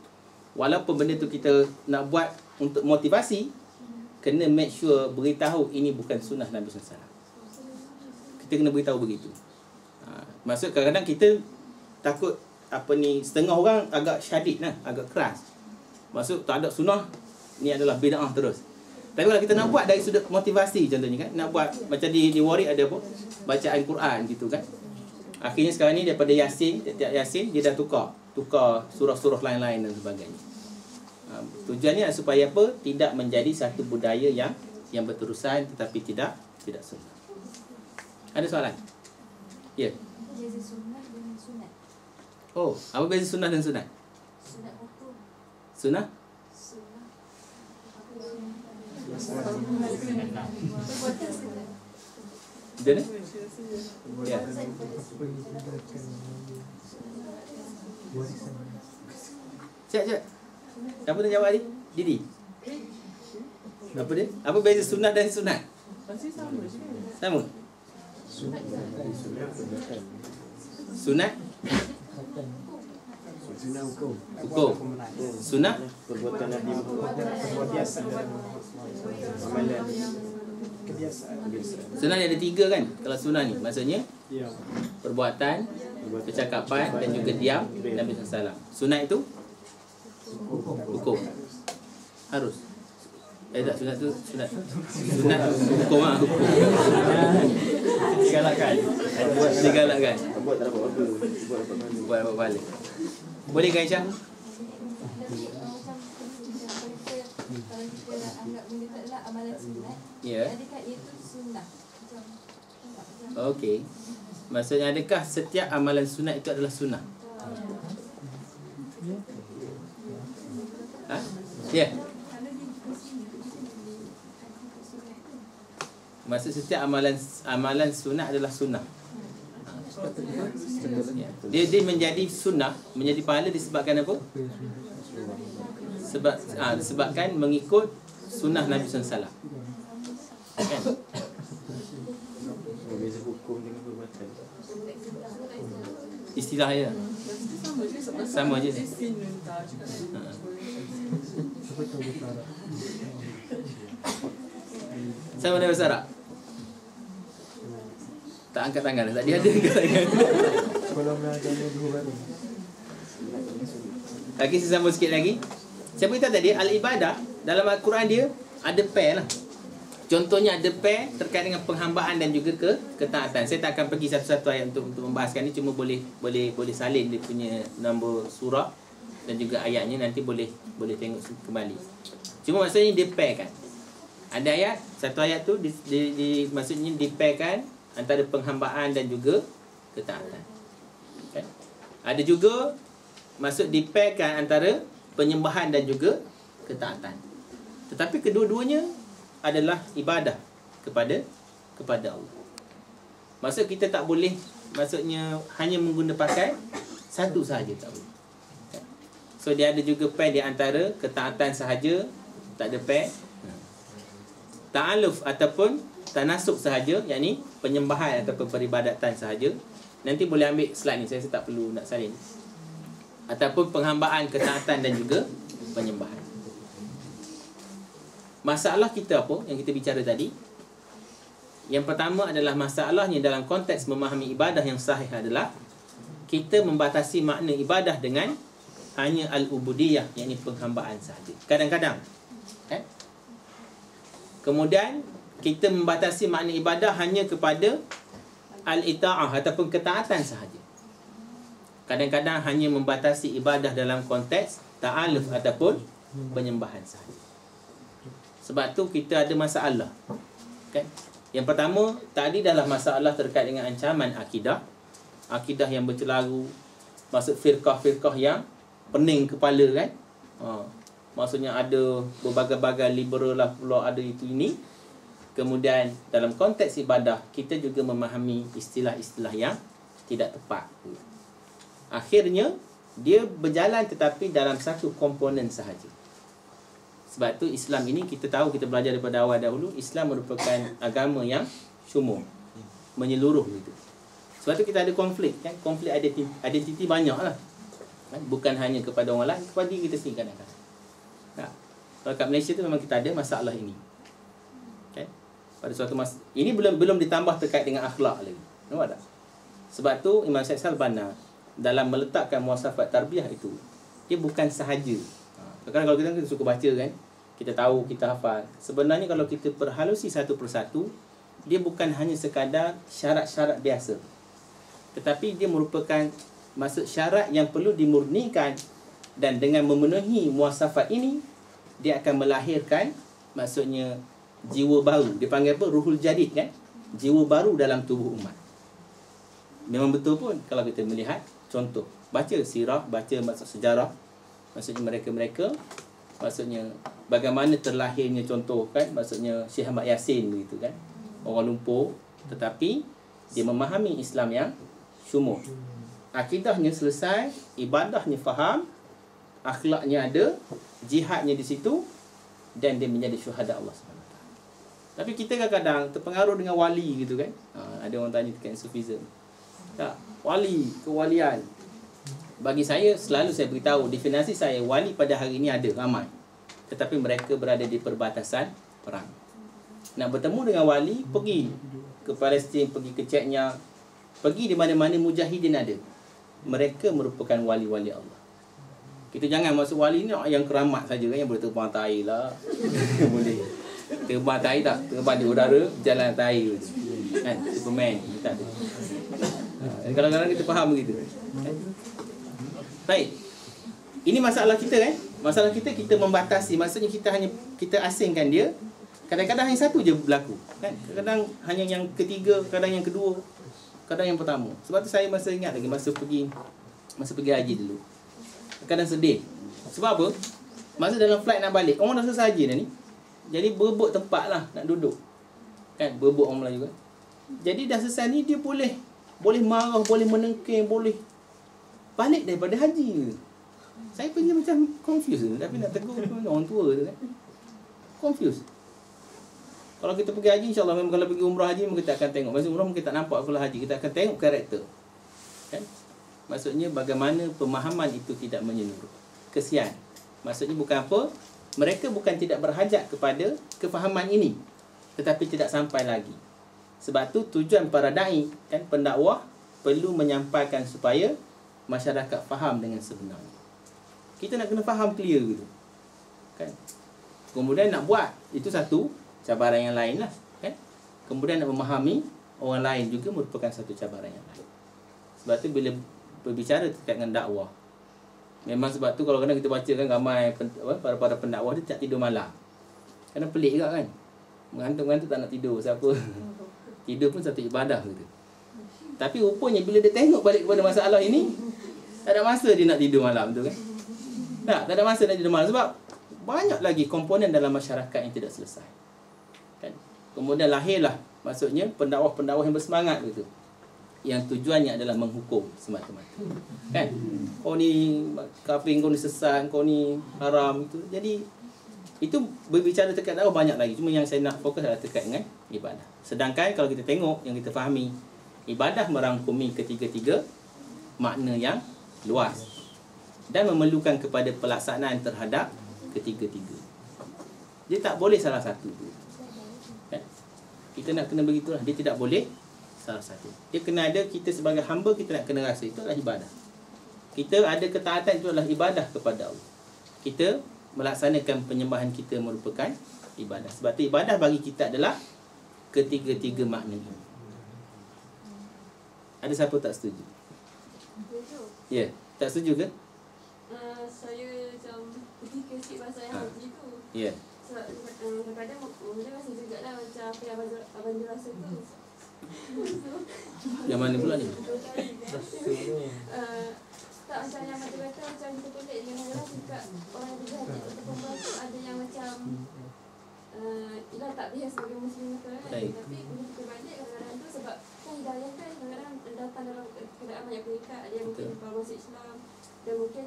walaupun benda tu kita nak buat untuk motivasi, kena make sure beritahu ini bukan sunnah Nabi SAW. Kita kena beritahu begitu. Maksud kadang-kadang kita takut setengah orang agak syadid lah, agak keras. Maksud tak ada sunnah, ni adalah bid'ah terus. Tapi kalau kita nak buat dari sudut motivasi contohnya kan, nak buat macam di Warwick ada apa? Bacaan Quran gitu kan. Akhirnya sekarang ni daripada Yasin, tiap Yasin dia dah tukar surah-surah lain-lain dan sebagainya. Tujuannya supaya apa? Tidak menjadi satu budaya yang berterusan tetapi tidak sunnah. Ada soalan? Ya. Beza sunnah dengan sunat. Oh, apa beza sunnah dan sunat? Sunat hukum. Sunnah? Sunnah. Betul ni? Ya. Siap. Apa tu jawab tadi? Didi. Apa dia? Apa beza sunnah dan sunat? Masih sama je. Sama? Sunat? Sunnah hukum. Hukum. Sunat? Perbuatan Nabi kebiasaan dalam amalan kebiasaan. Sunat ni ada 3 kan? Kalau sunat ni maksudnya Ya. perbuatan, percakapan dan juga diam Nabi SAW. Sunat itu hukum. Harus. Tak, sunat tu sunat hukum lah. Digalakkan. Buat tak dapat apa. Buat apa balik. Boleh kan Aisyah? Macam kalau kita anggap benda tak adalah amalan sunat, Ya. adakah itu sunnah? Okey. Maksudnya adakah setiap amalan sunat itu adalah sunnah? Ha? Ya. Maksud setiap amalan sunat adalah sunnah. Ya. Dia menjadi sunnah, menjadi pahala disebabkan apa? Disebabkan mengikut sunnah Nabi SAW. Kan? Beza hukum dengan perbuatan. Istilah dia. Sama je. Sama dengan bahasa Arab. Tak angkat tangan dah. Tak dia ada angkat tangan. Kalau mengajarnya dua baru. Lagi saya sambung sikit lagi. Saya beritahu tadi al-ibadah dalam Al-Quran dia ada pair lah. Contohnya ada pair terkait dengan penghambaan dan juga ketaatan. Saya tak akan pergi satu-satu ayat untuk membahaskan ni, cuma boleh salin dia punya nombor surah dan juga ayatnya, nanti boleh tengok kembali. Cuma maksudnya dia pair kan. Ada ayat, satu ayat tu maksudnya di pair kan antara penghambaan dan juga ketaatan. Kan? Ada juga maksud di pair kan antara penyembahan dan juga ketaatan. Tetapi kedua-duanya adalah ibadah kepada Allah. Maksud kita tak boleh, maksudnya hanya menggunakan pakai satu sahaja, tak boleh. So dia ada juga pair di antara ketaatan sahaja, tak ada pair. Ta'aluf ataupun tanasuk sahaja, yakni penyembahan ataupun peribadatan sahaja. Nanti boleh ambil slide ni, saya tak perlu nak salin. Ataupun penghambaan, ketaatan dan juga penyembahan. Masalah kita apa yang kita bicara tadi? Yang pertama adalah masalahnya dalam konteks memahami ibadah yang sahih adalah kita membatasi makna ibadah dengan hanya al-ubudiyah, yakni penghambaan sahaja. Kadang-kadang kemudian kita membatasi makna ibadah hanya kepada al-ita'ah ataupun ketaatan sahaja. Kadang-kadang hanya membatasi ibadah dalam konteks ta'aluf ataupun penyembahan sahaja. Sebab tu kita ada masalah. Kan? Yang pertama, tadi adalah masalah terkait dengan ancaman akidah. Akidah yang bercelaru, maksud firqah-firqah yang pening kepala kan. Maksudnya ada berbagai-bagai liberal lah pula, ada itu ini. Kemudian dalam konteks ibadah, kita juga memahami istilah-istilah yang tidak tepat. Akhirnya dia berjalan tetapi dalam satu komponen sahaja. Sebab tu Islam ini kita tahu, kita belajar daripada awal dahulu, Islam merupakan agama yang syumul, menyeluruh gitu. Sebab tu kita ada konflik kan, konflik identiti banyak lah. Kan? Bukan hanya kepada orang lain, kepada diri kita sendiri kadang-kadang. Kalau kat Malaysia tu memang kita ada masalah ini. Kan? Pada suatu masa ini belum ditambah terkait dengan akhlak lagi. Nampak tak? Sebab tu Imam Syed Salbana dalam meletakkan muasafat tarbiyah itu, dia bukan sahaja. Kadang-kadang kalau kita suka baca kan, kita tahu, kita hafal. Sebenarnya kalau kita perhalusi satu persatu, dia bukan hanya sekadar syarat-syarat biasa, tetapi dia merupakan maksud syarat yang perlu dimurnikan, dan dengan memenuhi muasafat ini dia akan melahirkan maksudnya jiwa baru. Dia panggil apa? Ruhul jadid kan? Jiwa baru dalam tubuh umat. Memang betul pun kalau kita melihat contoh, baca sirah, baca maksud sejarah, maksudnya mereka-mereka, maksudnya bagaimana terlahirnya contoh kan, maksudnya Syekh Ahmad Yasin begitu kan, orang Lumpur, tetapi dia memahami Islam yang syumuh. Akidahnya selesai, ibadahnya faham, akhlaknya ada, jihadnya di situ, dan dia menjadi syuhada Allah SWT. Tapi kita kadang-kadang terpengaruh dengan wali gitu kan. Ada orang tanya tentang sufism. Tak, wali, kewalian. Bagi saya, selalu saya beritahu, definisi saya, wali pada hari ini ada ramai, tetapi mereka berada di perbatasan perang. Nak bertemu dengan wali, pergi ke Palestin, pergi ke Chechnya, pergi di mana-mana mujahidin ada. Mereka merupakan wali-wali Allah. Kita jangan masuk wali ni yang keramat saja kan, yang boleh terbang atas air lah. Boleh terbang atas air tak? Terbang di udara, jalan atas air kan? Superman, tak ada. Kadang-kadang kita faham begitu kan? Baik. Ini masalah kita kan? Masalah kita membatasi. Maksudnya kita asingkan dia. Kadang-kadang hanya satu je berlaku kan? Kadang hanya yang ketiga, kadang yang kedua, kadang yang pertama. Sebab tu saya masih ingat lagi masa pergi haji dulu. Kadang sedih. Sebab apa? Masa dalam flight nak balik, orang dah selesai haji dah ni. Jadi berebut tempat lah nak duduk. Kan? Berebut orang Melayu kan? Jadi dah selesai ni dia boleh marah, boleh menengking, boleh balik daripada haji. Saya pergi macam confused, tapi nak tegur orang tua tu kan. Confused. Kalau kita pergi haji, insyaAllah memang kalau pergi umrah haji, kita akan tengok. Masa umrah kita tak nampak kalau haji, kita akan tengok karakter kan? Maksudnya bagaimana pemahaman itu tidak menyeluruh. Kesian. Maksudnya bukan apa, mereka bukan tidak berhajat kepada kefahaman ini, tetapi tidak sampai lagi. Sebab tu tujuan para da'i kan, pendakwah perlu menyampaikan supaya masyarakat faham dengan sebenarnya. Kita nak kena faham clear gitu kan. Kemudian nak buat, itu satu cabaran yang lain lah kan. Kemudian nak memahami orang lain juga merupakan satu cabaran yang lain. Sebab tu bila berbicara terkait dengan dakwah, memang sebab tu kalau kadang kita baca kan ramai para pendakwah dia tak tidur malam. Kadang pelik juga kan, mengantuk-mengantuk tak nak tidur. Siapa tidur pun satu ibadah gitu. Tapi rupanya bila dia tengok balik kepada masalah ini, tak ada masa dia nak tidur malam tu kan. Tak ada masa nak tidur malam. Sebab banyak lagi komponen dalam masyarakat yang tidak selesai kan. Kemudian lahirlah maksudnya pendakwah-pendakwah yang bersemangat gitu, yang tujuannya adalah menghukum semata-mata kan. Kau ni kafir, kau ni sesat, kau ni haram itu. Jadi itu berbicara terkait dakwah banyak lagi. Cuma yang saya nak fokus adalah terkait dengan ibadah. Sedangkan kalau kita tengok, yang kita fahami, ibadah merangkumi ketiga-tiga makna yang luas dan memerlukan kepada pelaksanaan terhadap ketiga-tiga. Dia tak boleh salah satu kan? Kita nak kena begitulah. Dia tidak boleh salah satu. Dia kena ada, kita sebagai hamba, kita nak kena rasa itu adalah ibadah. Kita ada ketaatan, itu adalah ibadah kepada Allah. Kita melaksanakan penyembahan kita merupakan ibadah. Sebab tu ibadah bagi kita adalah ketiga-tiga makna ini. Ada siapa tak setuju? Ya, tak setuju ke? Saya macam ketika sikit pasal yang haji tu. Ya. Kadang-kadang mungkin rasa jugalah macam apa yang Abang Jul rasa tu. Yang mana pula ni? Tak macam yang macam kata macam kita pelik dengan orang suka orang yang berhati untuk perempuan tu ada yang macam ialah tak biasa sebagai Muslim tu kan. Tapi bila kita balik kadang-kadang tu sebab kan hidayah kan kadang-kadang datang dalam keadaan banyak peringkat. Ada yang mungkin baru masuk Islam dan mungkin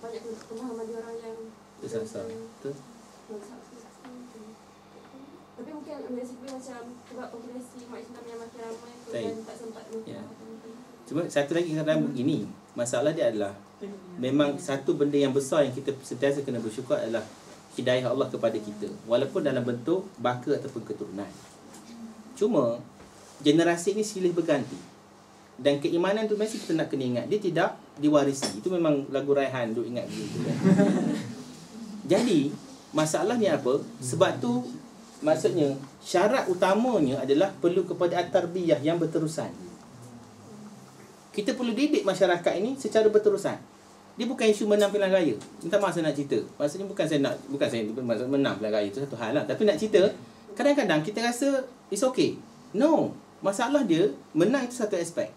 banyak pemahaman dia orang yang tersasar. Betul. Tapi mungkin basically macam sebab populasi umat Islam yang makin ramai tu dan tak sempat mungkin. Cuma satu lagi kadang begini, masalah dia adalah memang satu benda yang besar yang kita sentiasa kena bersyukur adalah hidayah Allah kepada kita, walaupun dalam bentuk baka ataupun keturunan. Cuma generasi ini silih berganti, dan keimanan tu mesti kita nak kena ingat, dia tidak diwarisi. Itu memang lagu Raihan duk ingat begitu kan. Jadi masalahnya apa? Sebab tu maksudnya syarat utamanya adalah perlu kepada at-tarbiyah yang berterusan. Kita perlu didik masyarakat ini secara berterusan. Dia bukan isu menang pilihan raya. Minta maaf saya nak cerita. Maksudnya bukan saya maksud menang pilihan raya, itu satu hal lah. Tapi nak cerita, kadang-kadang kita rasa it's okay. No. Masalah dia, menang itu satu aspek.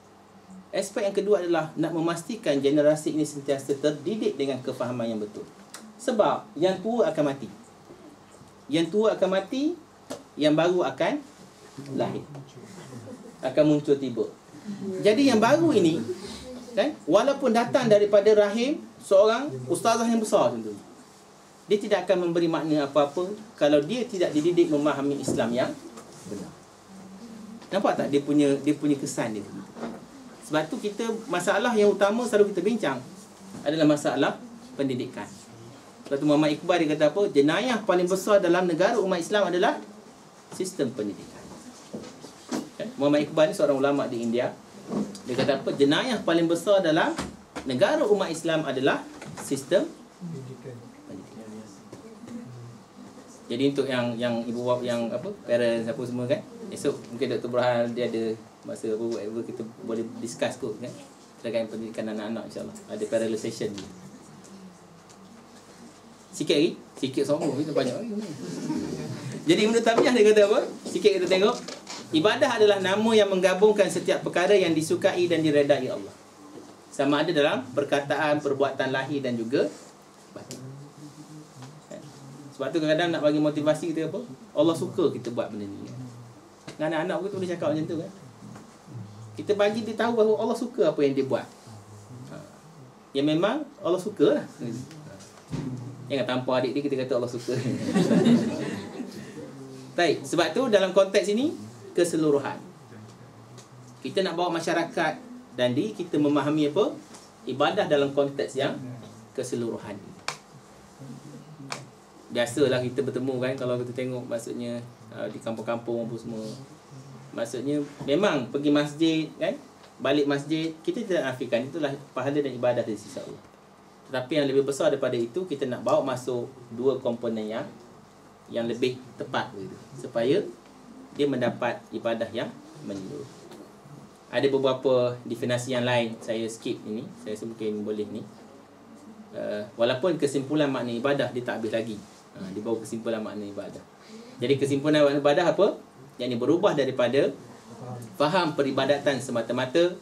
Aspek yang kedua adalah nak memastikan generasi ini sentiasa terdidik dengan kefahaman yang betul. Sebab yang tua akan mati. Yang tua akan mati, yang baru akan lahir. Akan muncul tiba. Jadi yang baru ini, kan, walaupun datang daripada rahim seorang ustazah yang besar tentu, dia tidak akan memberi makna apa-apa kalau dia tidak dididik memahami Islam yang benar. Nampak tak dia punya kesan dia? Sebab tu kita, masalah yang utama selalu kita bincang adalah masalah pendidikan. Sebab tu Muhammad Iqbal dia kata apa? Jenayah paling besar dalam negara umat Islam adalah sistem pendidikan. Muhammad Iqbal ni seorang ulama di India. Dia kata apa? Jenayah paling besar dalam negara umat Islam adalah sistem pendidikan. Jadi untuk yang ibu bapa, yang apa, parents apa semua kan, esok mungkin Dr. Burhan dia ada masa apa kita boleh discuss kot kan terkait pendidikan anak-anak, insya-Allah. Ada parallel session ni. Sikit lagi, sikit sombong kita banyak lagi. Jadi Ibnu Taymiyah dia kata apa? Sikit kita tengok. Ibadah adalah nama yang menggabungkan setiap perkara yang disukai dan diredai Allah. Sama ada dalam perkataan, perbuatan lahir dan juga batin. Sebab tu kadang-kadang nak bagi motivasi kita apa? Allah suka kita buat benda ni. Dengan anak-anak kita boleh cakap macam tu kan? Kita bagi dia tahu bahawa Allah suka apa yang dia buat. Ya memang Allah suka lah. Jangan tanpa adik dia kita kata Allah suka. Baik, sebab tu dalam konteks ini keseluruhan. Kita nak bawa masyarakat dan diri kita memahami apa? Ibadah dalam konteks yang keseluruhan. Biasalah kita bertemu kan, kalau kita tengok maksudnya di kampung-kampung apa semua. Maksudnya memang pergi masjid kan, balik masjid, kita tidak nafikan itulah pahala dan ibadah dari sisi Allah. Tetapi yang lebih besar daripada itu, kita nak bawa masuk dua komponen yang lebih tepat begitu, supaya dia mendapat ibadah yang menyeluruh. Ada beberapa definisi yang lain, saya skip ini, saya rasa mungkin boleh ni. Walaupun kesimpulan makna ibadah dia tak habis lagi. Dia bawa kesimpulan makna ibadah. Jadi kesimpulan makna ibadah apa? Yang ini berubah daripada faham peribadatan semata-mata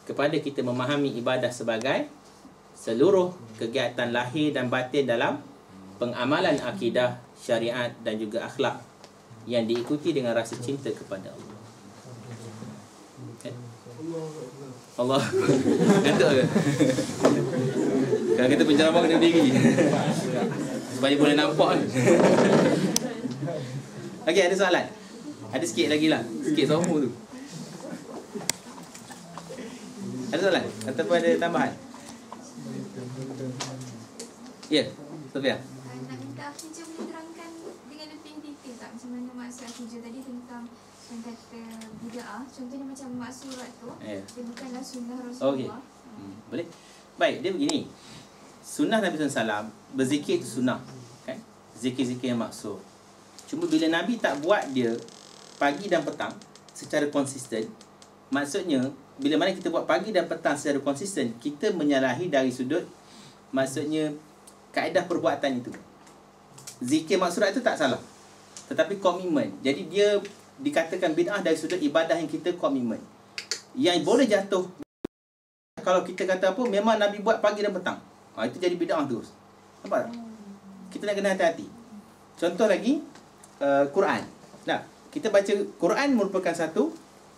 kepada kita memahami ibadah sebagai seluruh kegiatan lahir dan batin dalam pengamalan akidah, syariat dan juga akhlak yang diikuti dengan rasa cinta kepada Allah. Allah. Ngantuk ke? Kalau kita penceramah kena berdiri supaya boleh nampak kan. Okey, ada soalan? Ada sikit lagi lah. Sikit sombong tu. Ada soalan? Ataupun ada tambahan? Ya, Sofia. Nak minta Afijah boleh terangkan dengan lebih detail tak macam mana maksud Afijah tadi tentang yang kata bid'ah. Contohnya macam maksurat tu, dia bukanlah sunnah Rasulullah. Boleh? Baik, dia begini. Sunnah Nabi SAW, berzikir itu sunnah kan? Zikir-zikir yang maksud. Cuma bila Nabi tak buat dia pagi dan petang secara konsisten, maksudnya bila mana kita buat pagi dan petang secara konsisten, kita menyalahi dari sudut maksudnya kaedah perbuatan itu. Zikir maksurat itu tak salah, tetapi komitmen. Jadi dia dikatakan bid'ah dari sudut ibadah yang kita komitmen. Yang boleh jatuh kalau kita kata apa, memang Nabi buat pagi dan petang, itu jadi bid'ah terus. Nampak tak? Kita nak kena hati-hati. Contoh lagi, Quran. Nah, kita baca Quran merupakan satu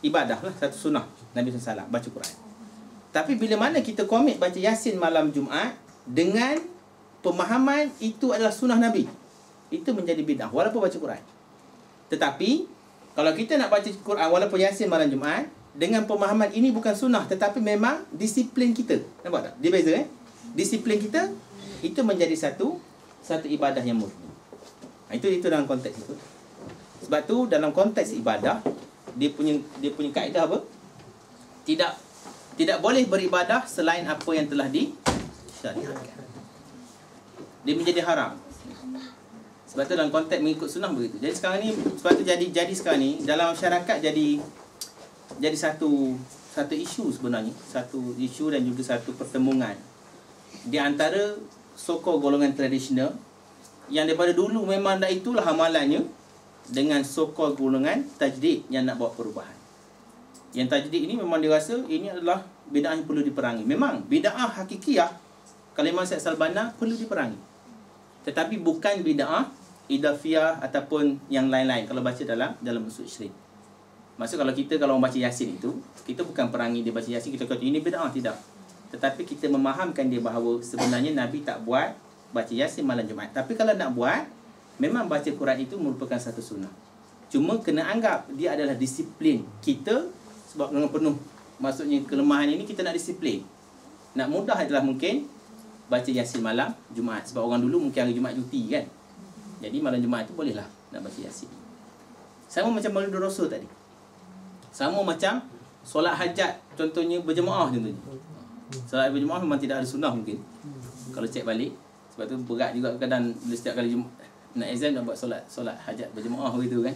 ibadah lah, satu sunnah Nabi SAW, baca Quran. Tapi bila mana kita komit baca Yasin malam Jumaat dengan pemahaman itu adalah sunnah Nabi, itu menjadi bid'ah walaupun baca Quran. Tetapi kalau kita nak baca Quran walaupun Yasin malam Jumaat dengan pemahaman ini bukan sunnah tetapi memang disiplin kita. Nampak tak? Dia beza disiplin kita itu menjadi satu ibadah yang murni. Itu dalam konteks itu. Sebab tu dalam konteks ibadah dia punya kaedah apa? Tidak boleh beribadah selain apa yang telah disyariatkan. Dia menjadi haram. Sebab tu dalam konteks mengikut sunnah begitu. Jadi sekarang ni, sebab tu jadi sekarang ni dalam masyarakat jadi satu isu sebenarnya, satu isu dan juga satu pertemuan di antara sokong golongan tradisional yang daripada dulu memang dah itulah amalannya, dengan sokong golongan tajdid yang nak bawa perubahan. Yang tajdid ini memang dirasa ini adalah bid'ah yang perlu diperangi. Memang bid'ah hakikiyah kalau Imam Syed Salbana perlu diperangi, tetapi bukan bid'ah idafiyah ataupun yang lain-lain kalau baca dalam usul syirik. Maksud kalau baca Yasin itu, kita bukan perangi dia baca Yasin, kita kata ini bid'ah, tidak. Tetapi kita memahamkan dia bahawa sebenarnya Nabi tak buat baca Yasin malam Jumaat. Tapi kalau nak buat, memang baca Quran itu merupakan satu sunnah. Cuma kena anggap dia adalah disiplin kita, sebab dengan penuh maksudnya kelemahan ini kita nak disiplin. Nak mudah adalah mungkin baca Yasin malam Jumaat, sebab orang dulu mungkin hari Jumaat cuti kan. Jadi malam Jumaat tu bolehlah nak baca Yasin. Sama macam Maulid Rasul tadi. Sama macam solat hajat contohnya berjemaah contohnya. Solat berjemaah memang tidak ada sunnah mungkin. Kalau cek balik, sebab tu berat juga kadang setiap kali nak azan nak buat solat hajat berjemaah begitu kan.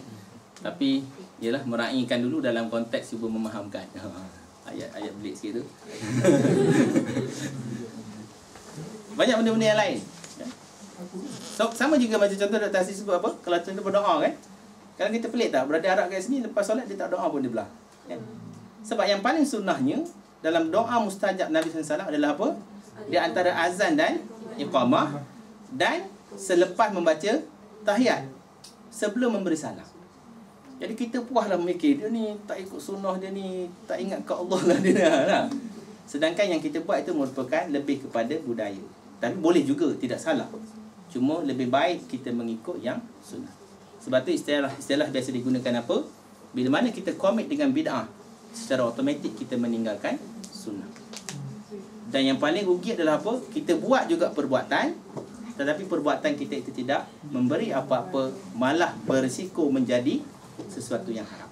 Tapi ialah meraihkan dulu dalam konteks cuba memahamkan. Ayat belik sikit tu. Banyak benda-benda yang lain. So, sama juga macam contoh Dr. Aziz sebut apa? Kalau contoh berdoa kan. Kalau kita pelik tak, berada Arab kat sini lepas solat dia tak doa pun dia belah. Kan? Sebab yang paling sunnahnya dalam doa mustajab Nabi SAW adalah apa? Dia antara azan dan iqamah dan selepas membaca tahiyat sebelum memberi salam. Jadi kita puaslah memikir dia ni tak ikut sunnah, dia ni tak ingat ke Allah lah dia lah. Sedangkan yang kita buat itu merupakan lebih kepada budaya. Tapi boleh juga, tidak salah. Cuma lebih baik kita mengikut yang sunnah. Sebab tu istilah biasa digunakan apa? Bila mana kita komit dengan bid'ah, secara automatik kita meninggalkan sunnah. Dan yang paling rugi adalah apa? Kita buat juga perbuatan, tetapi perbuatan kita itu tidak memberi apa-apa, malah berisiko menjadi sesuatu yang haram.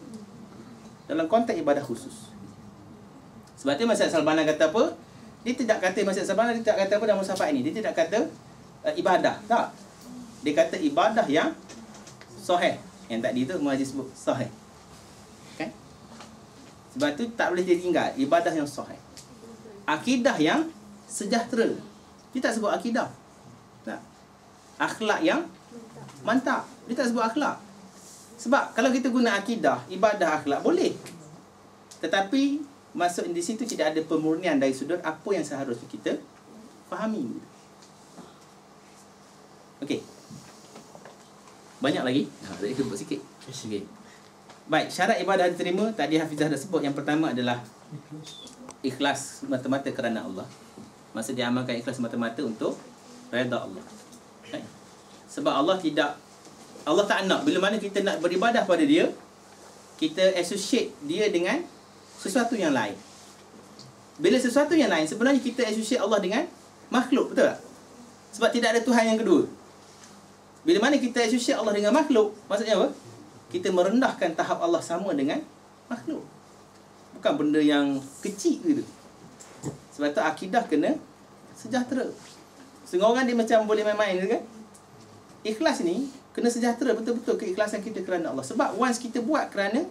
Dalam konteks ibadah khusus. Sebab tu Masjid Salbana kata apa? Dia tidak kata Masjid Salbana, dia tidak kata apa dalam mushafat ini. Dia tidak kata ibadah. Tak. Dia kata ibadah yang sahih. Yang tadi tu Muhajiz sebut sahih. Kan? Sebab tu tak boleh ditinggal. Ibadah yang sahih. Akidah yang sejahtera. Dia tak sebut akidah. Tak. Akhlak yang mantap. Dia tak sebut akhlak. Sebab kalau kita guna akidah, ibadah, akhlak boleh. Tetapi maksud di situ tidak ada pemurnian dari sudut apa yang seharusnya kita fahami. Okey. Banyak lagi? Tadi kita buat sikit. Okey. Baik, syarat ibadah diterima tadi Hafizah dah sebut. Yang pertama adalah ikhlas mata-mata kerana Allah. Maksud dia amalkan ikhlas mata-mata untuk redha Allah. Okay. Sebab Allah tak nak bila mana kita nak beribadah pada dia, kita associate dia dengan sesuatu yang lain. Bila sesuatu yang lain, sebenarnya kita associate Allah dengan makhluk, betul tak? Sebab tidak ada Tuhan yang kedua. Bila mana kita associate Allah dengan makhluk, maksudnya apa? Kita merendahkan tahap Allah sama dengan makhluk. Bukan benda yang kecil gitu. Sebab tu akidah kena sejahtera. Setengah orang dia macam boleh main-main kan? Ikhlas ni kena sejahtera betul-betul keikhlasan kita kerana Allah. Sebab once kita buat kerana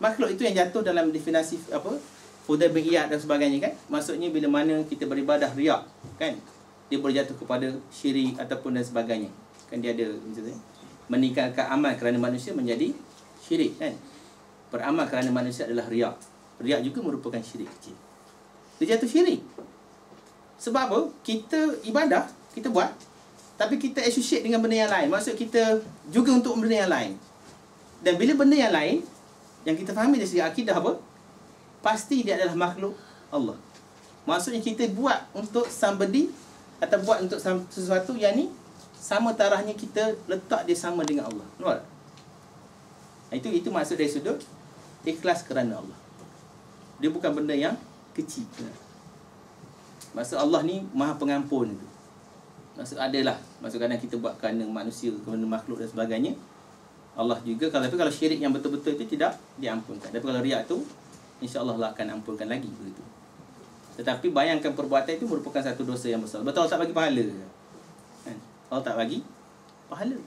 makhluk, itu yang jatuh dalam definisi apa? Fudul bin Iyad dan sebagainya kan? Maksudnya bila mana kita beribadah riak kan? Dia boleh jatuh kepada syirik ataupun dan sebagainya. Kan dia ada misalnya meninggalkan amal kerana manusia menjadi syirik kan? Beramal kerana manusia adalah riak. Riak juga merupakan syirik kecil. Dia jatuh syirik. Sebab apa? Kita ibadah, kita buat, tapi kita associate dengan benda yang lain. Maksud kita juga untuk benda yang lain. Dan bila benda yang lain, yang kita fahami dari segi akidah apa? Pasti dia adalah makhluk Allah. Maksudnya kita buat untuk somebody, atau buat untuk sesuatu yang ni sama tarahnya kita letak dia sama dengan Allah. Nampak tak? Itu maksud dari sudut ikhlas kerana Allah. Dia bukan benda yang kecil. Maksud Allah ni Maha Pengampun tu. Maksud adalah, maksud kadang kita buat kerana manusia, kerana makhluk dan sebagainya. Allah juga, kalau syirik yang betul-betul itu tidak diampunkan. Tapi kalau riak tu, insya-Allah Allah akan ampunkan lagi begitu. Tetapi bayangkan perbuatan itu merupakan satu dosa yang besar. Betul Allah tak bagi pahala. Kan? Allah tak bagi pahala.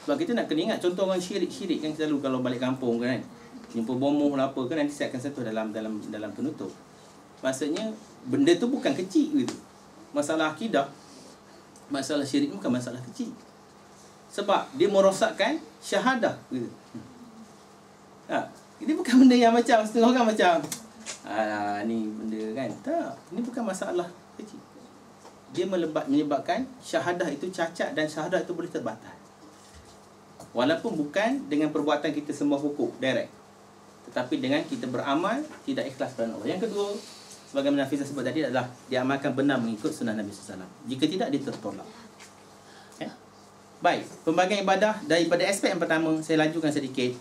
Sebab kita nak kena ingat contoh orang syirik-syirik yang selalu kalau balik kampung kan, jumpa bomoh lah apa kan, nanti saya akan sentuh dalam penutup. Maksudnya benda tu bukan kecil gitu. Masalah akidah, masalah syirik bukan masalah kecil. Sebab dia merosakkan syahadah gitu. Ini bukan benda yang macam setengah orang macam ni benda kan. Tak, ini bukan masalah kecil. Dia menyebabkan syahadah itu cacat dan syahadah itu boleh terbatal. Walaupun bukan dengan perbuatan kita sembah pokok direct, tetapi dengan kita beramal tidak ikhlas kerana Allah. Yang kedua, sebagaimana Hafizah sebut tadi adalah dia amalkan benar mengikut sunnah Nabi SAW. Jika tidak, dia tertolak. Baik, pembahagian ibadah daripada aspek yang pertama saya lajukan sedikit,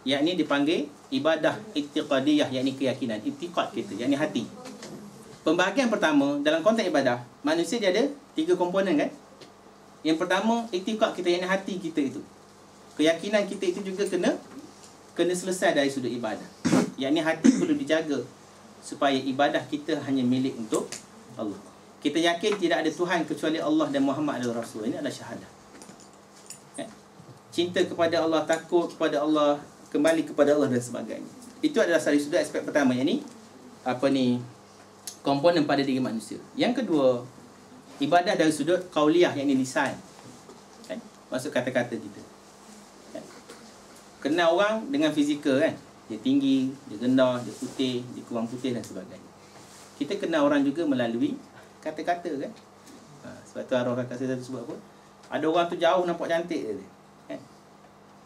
yakni dipanggil ibadah i'tiqadiyah, yakni keyakinan, i'tiqad kita, yakni hati. Pembahagian pertama dalam konteks ibadah, manusia dia ada 3 komponen kan. Yang pertama i'tiqad kita, yakni hati kita itu. Keyakinan kita itu juga kena selesai dari sudut ibadah. Yakni hati perlu dijaga supaya ibadah kita hanya milik untuk Allah. Kita yakin tidak ada Tuhan kecuali Allah dan Muhammad adalah Rasul. Ini adalah syahadah. Cinta kepada Allah, takut kepada Allah, kembali kepada Allah dan sebagainya. Itu adalah dari sudut aspek pertama, yang ni komponen pada diri manusia. Yang kedua, ibadah dari sudut qauliyah, yang ini lisan. Kan? Maksud kata-kata kita. Kan? Kenal orang dengan fizikal kan. Dia tinggi, dia rendah, dia putih, dia kurang putih dan sebagainya. Kita kenal orang juga melalui kata-kata kan. Sebab tu arwah kakak saya sebut apa? Ada orang tu jauh nampak cantik dia. Kan?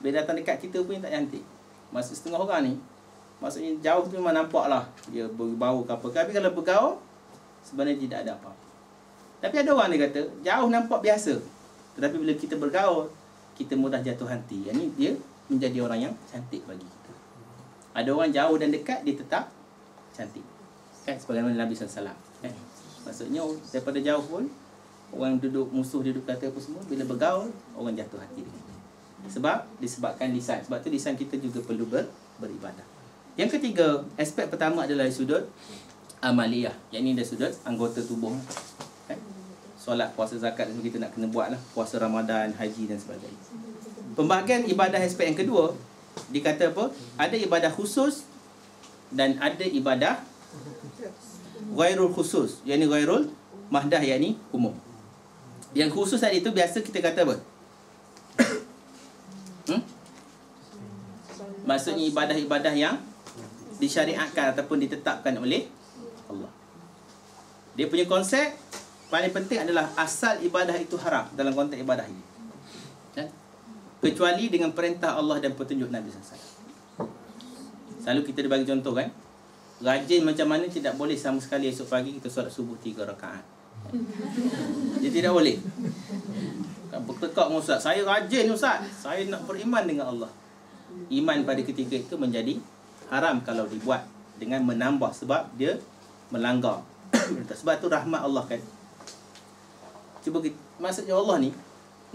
Bila datang dekat kita pun tak cantik. Maksud setengah orang ni, maksudnya jauh tu memang nampak lah dia berbau ke apa. Tapi kalau bergaul, sebenarnya tidak ada apa-apa. Tapi ada orang dia kata jauh nampak biasa, tetapi bila kita bergaul, kita mudah jatuh hati. Yang ni dia menjadi orang yang cantik bagi kita. Ada orang jauh dan dekat, dia tetap cantik. Kan? Sebagaimana Nabi SAW. Kan? Maksudnya daripada jauh pun, orang duduk, musuh duduk kata apa semua, bila bergaul, orang jatuh hati dengan dia. Sebab disebabkan lisan. Sebab tu lisan kita juga perlu beribadah. Yang ketiga, aspek pertama adalah sudut amaliyah. Yang ini dari sudut anggota tubuh. Kan? Solat, puasa, zakat semua kita nak kena buat lah. Puasa Ramadan, haji dan sebagainya. Pembahagian ibadah aspek yang kedua, dikata apa? Ada ibadah khusus dan ada ibadah ghairul khusus. Yang ini ghairul mahdah, yang ini umum. Yang khusus tadi itu biasa kita kata apa? Maksudnya ibadah-ibadah yang disyariatkan ataupun ditetapkan oleh Allah. Dia punya konsep paling penting adalah asal ibadah itu haram dalam konteks ibadah ini. Kan? Kecuali dengan perintah Allah dan petunjuk Nabi SAW. Selalu kita dibagi contoh kan. Rajin macam mana tidak boleh sama sekali esok pagi kita solat subuh 3 rakaat. Dia tidak boleh. Kan bertekak dengan Ustaz, saya rajin Ustaz, saya nak beriman dengan Allah. Iman pada ketika itu menjadi haram kalau dibuat dengan menambah, sebab dia melanggar. Sebab tu rahmat Allah kan. Cuba kita, maksudnya Allah ni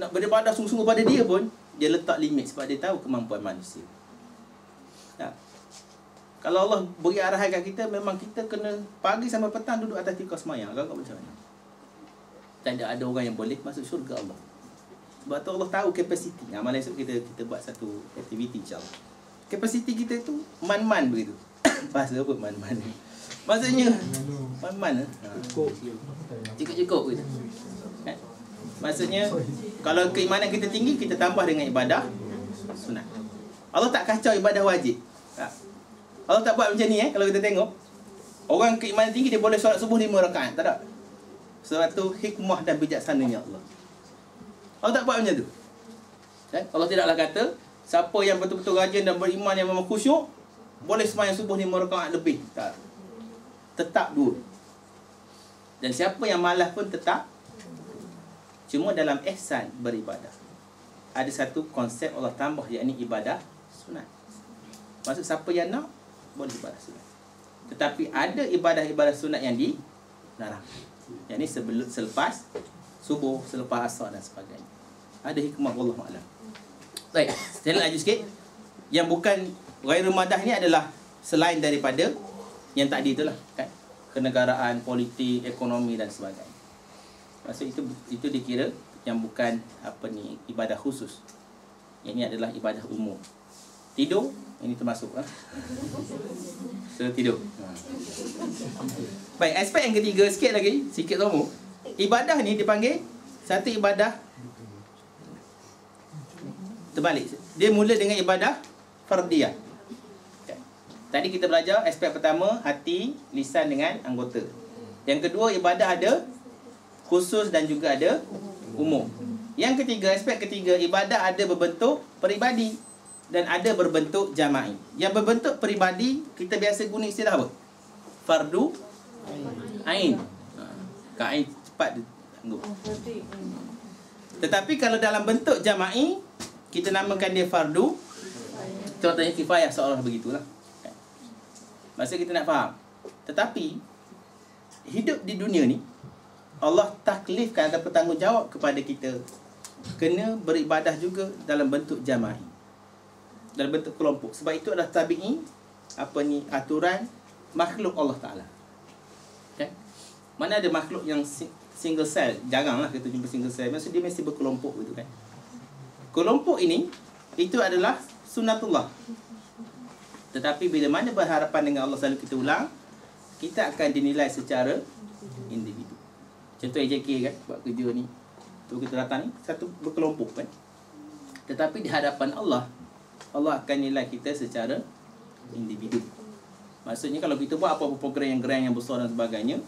nak beribadah sungguh-sungguh pada dia pun, dia letak limit sebab dia tahu kemampuan manusia. Kalau Allah beri arahan kat kita, memang kita kena pagi sampai petang duduk atas tikar semayang. Agak macam mana? Tak ada orang yang boleh masuk syurga Allah. Sebab tu Allah tahu kapasiti. Malam esok kita buat satu aktiviti insyaAllah. Kapasiti kita tu man-man begitu. Bahasa apa man-man? Maksudnya man-man. Cukup-cukup begitu. Kan? Maksudnya kalau keimanan kita tinggi, kita tambah dengan ibadah sunat. Allah tak kacau ibadah wajib. Allah tak buat macam ni kalau kita tengok. Orang keimanan tinggi dia boleh solat subuh 5 rakaat. Tak ada. Sebab tu hikmah dan bijaksananya Allah. Allah tak buat macam tu. Kan? Allah tidaklah kata siapa yang betul-betul rajin dan beriman yang memang khusyuk boleh sembahyang subuh 5 rakaat lebih. Tak. Tetap 2. Dan siapa yang malas pun tetap. Cuma dalam ihsan beribadah, ada satu konsep Allah tambah, yakni ibadah sunat. Maksud siapa yang nak boleh ibadah sunat. Tetapi ada ibadah-ibadah sunat yang larang. Yang ni selepas subuh, selepas asar dan sebagainya. Ada hikmah, wallahu a'lam. Baik, saya laju sikit. Yang bukan ghairu madah ni adalah selain daripada yang tadi itulah, kan? Kenegaraan, politik, ekonomi dan sebagainya. Maksud itu dikira yang bukan ibadah khusus. Yang ini adalah ibadah umum. Tidur, ini termasuk So tidur. Baik, aspek yang ketiga sikit lama. Ibadah ni dipanggil satu ibadah terbalik. Dia mula dengan ibadah fardiyah. Tadi kita belajar aspek pertama, hati, lisan dengan anggota. Yang kedua, ibadah ada khusus dan juga ada umum. Yang ketiga, aspek ketiga, ibadah ada berbentuk peribadi dan ada berbentuk jama'i. Yang berbentuk peribadi, kita biasa guna istilah apa? Fardu ain. Kain cepat dia tangguh. Tetapi kalau dalam bentuk jama'i, kita namakan dia fardu. Contohnya kifayah, seolah begitulah. Maksud kita nak faham. Tetapi hidup di dunia ni, Allah taklifkan atau bertanggungjawab kepada kita kena beribadah juga dalam bentuk jama'i, dalam bentuk kelompok. Sebab itu adalah tabi'i aturan makhluk Allah Ta'ala. Okay? Mana ada makhluk yang single cell? Jaranglah kita jumpa single cell. Maksud dia mesti berkelompok gitu kan. Kelompok ini itu adalah sunnatullah. Tetapi bila mana berharapan dengan Allah, selalu kita ulang, kita akan dinilai secara individu. Contoh AJK kan, buat kerja ni, tu kita datang ni, satu berkelompok kan. Tetapi di hadapan Allah, Allah akan nilai kita secara individu. Maksudnya kalau kita buat apa-apa program yang grand, yang besar dan sebagainya,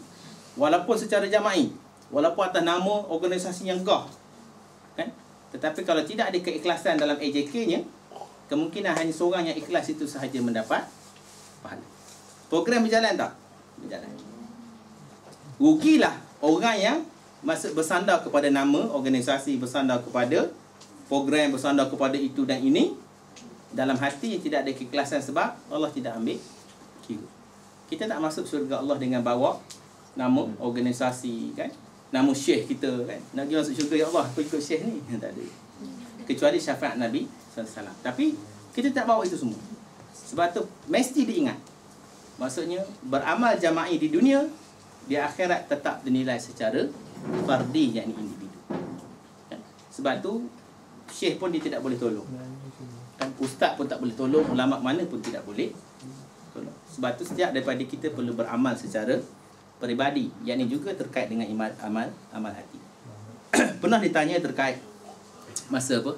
walaupun secara jama'i, walaupun atas nama organisasi yang gah, kan? Tetapi kalau tidak ada keikhlasan dalam AJK-nya, kemungkinan hanya seorang yang ikhlas itu sahaja mendapat pahala. Program berjalan tak? Berjalan. Rugilah orang yang bersandar kepada nama organisasi, bersandar kepada program, bersandar kepada itu dan ini, dalam hati yang tidak ada keikhlasan, sebab Allah tidak ambil kira. Kita tak masuk syurga Allah dengan bawa nama organisasi, kan? Nama syekh kita, kan? Nak pergi masuk syurga ya Allah, aku ikut syekh ni. Tak ada. Kecuali syafaat Nabi SAW. Tapi kita tak bawa itu semua. Sebab tu mesti diingat. Maksudnya beramal jama'i di dunia, di akhirat tetap dinilai secara fardi, yakni individu. Kan? Sebab tu syekh pun dia tidak boleh tolong. Kan ustaz pun tak boleh tolong, ulama mana pun tidak boleh tolong. Sebab tu setiap daripada kita perlu beramal secara peribadi, yakni juga terkait dengan amal hati. Pernah ditanya terkait masa apa?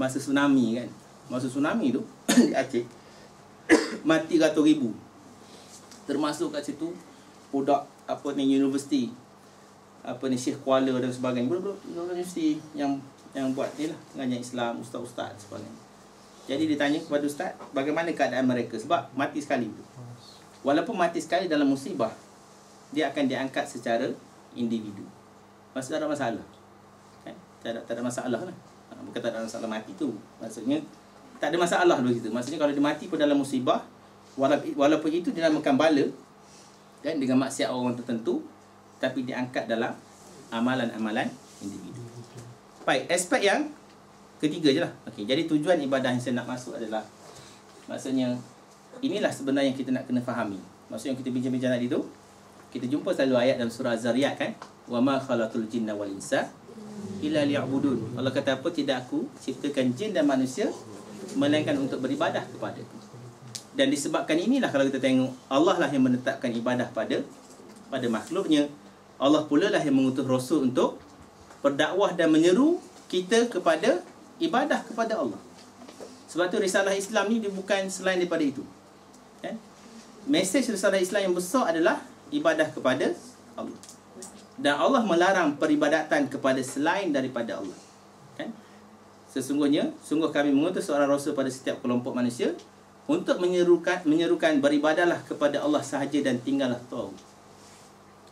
Masa tsunami kan. Masa tsunami tu di Aceh mati ratus ribu. Termasuk kat situ budak universiti, Syekh Kuala dan sebagainya. Budak universiti yang buat ni lah, mengajar Islam, ustaz-ustaz sebagainya. Jadi ditanya kepada ustaz, bagaimana keadaan mereka? Sebab mati sekali tu. Walaupun mati sekali dalam musibah, dia akan diangkat secara individu. Maksud tak ada masalah. Kan? Tak ada masalah lah. Bukan tak ada masalah mati tu. Maksudnya tak ada masalah begitu. Maksudnya kalau dia mati pun dalam musibah, walaupun itu dinamakan bala, kan, dengan maksiat orang tertentu, tapi diangkat dalam amalan-amalan individu. Baik, aspek yang ketiga je lah. Okey, jadi tujuan ibadah yang saya nak masuk adalah, maksudnya inilah sebenarnya yang kita nak kena fahami. Maksudnya yang kita bincang-bincang tadi tu, kita jumpa selalu ayat dalam surah Az-Zariyat kan, wa ma khalaqul jinna wal insa illa liya'budun. Allah kata apa? Tidak aku ciptakan jin dan manusia melainkan untuk beribadah kepada-Ku. Dan disebabkan inilah kalau kita tengok, Allah lah yang menetapkan ibadah pada makhluknya. Allah pula lah yang mengutus Rasul untuk berdakwah dan menyeru kita kepada ibadah kepada Allah. Sebab tu risalah Islam ni dia bukan selain daripada itu. Kan? Mesej risalah Islam yang besar adalah ibadah kepada Allah. Dan Allah melarang peribadatan kepada selain daripada Allah. Kan? Sungguh kami mengutus seorang Rasul pada setiap kelompok manusia untuk menyerukan beribadahlah kepada Allah sahaja dan tinggallah tauhid.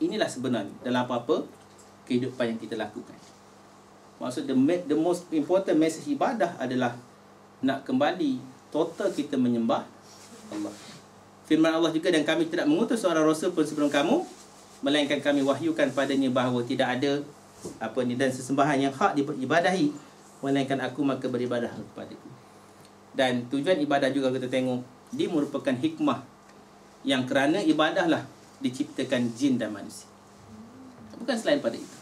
Inilah sebenarnya dalam apa-apa kehidupan yang kita lakukan. Maksud the most important message ibadah adalah nak kembali total kita menyembah Allah. Firman Allah juga, dan kami tidak mengutus seorang Rasul pun sebelum kamu melainkan kami wahyukan padanya bahawa tidak ada apa ni dan sesembahan yang hak diibadahi melainkan aku, maka beribadah kepadaku. Dan tujuan ibadah juga kita tengok dia merupakan hikmah yang kerana ibadahlah diciptakan jin dan manusia, bukan selain pada itu.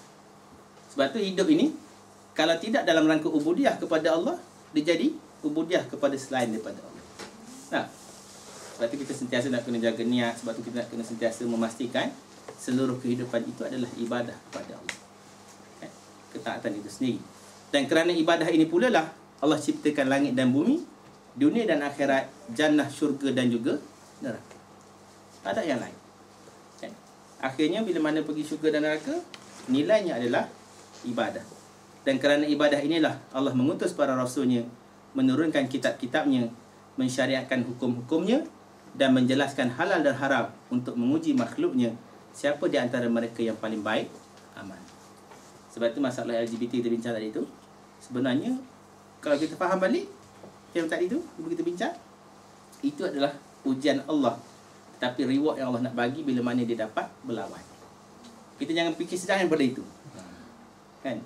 Sebab tu hidup ini kalau tidak dalam rangka ubudiah kepada Allah, dia jadi ubudiah kepada selain daripada Allah. Nah, sebab tu kita sentiasa nak kena jaga niat. Sebab tu kita nak kena sentiasa memastikan seluruh kehidupan itu adalah ibadah kepada Allah, ketaatan itu sendiri. Dan kerana ibadah ini pula lah Allah ciptakan langit dan bumi, dunia dan akhirat, jannah, syurga dan juga neraka. Tak ada yang lain. Akhirnya bila mana pergi syurga dan neraka, nilainya adalah ibadah. Dan kerana ibadah inilah Allah mengutus para rasulnya, menurunkan kitab-kitabnya, mensyariatkan hukum-hukumnya dan menjelaskan halal dan haram untuk menguji makhluknya siapa di antara mereka yang paling baik amal. Sebab itu masalah LGBT kita bincang tadi tu, sebenarnya kalau kita faham balik yang tadi tu kita bincang, itu adalah ujian Allah, tetapi reward yang Allah nak bagi bila mana dia dapat berlawan. Kita jangan fikir sedangkan pada itu, kan?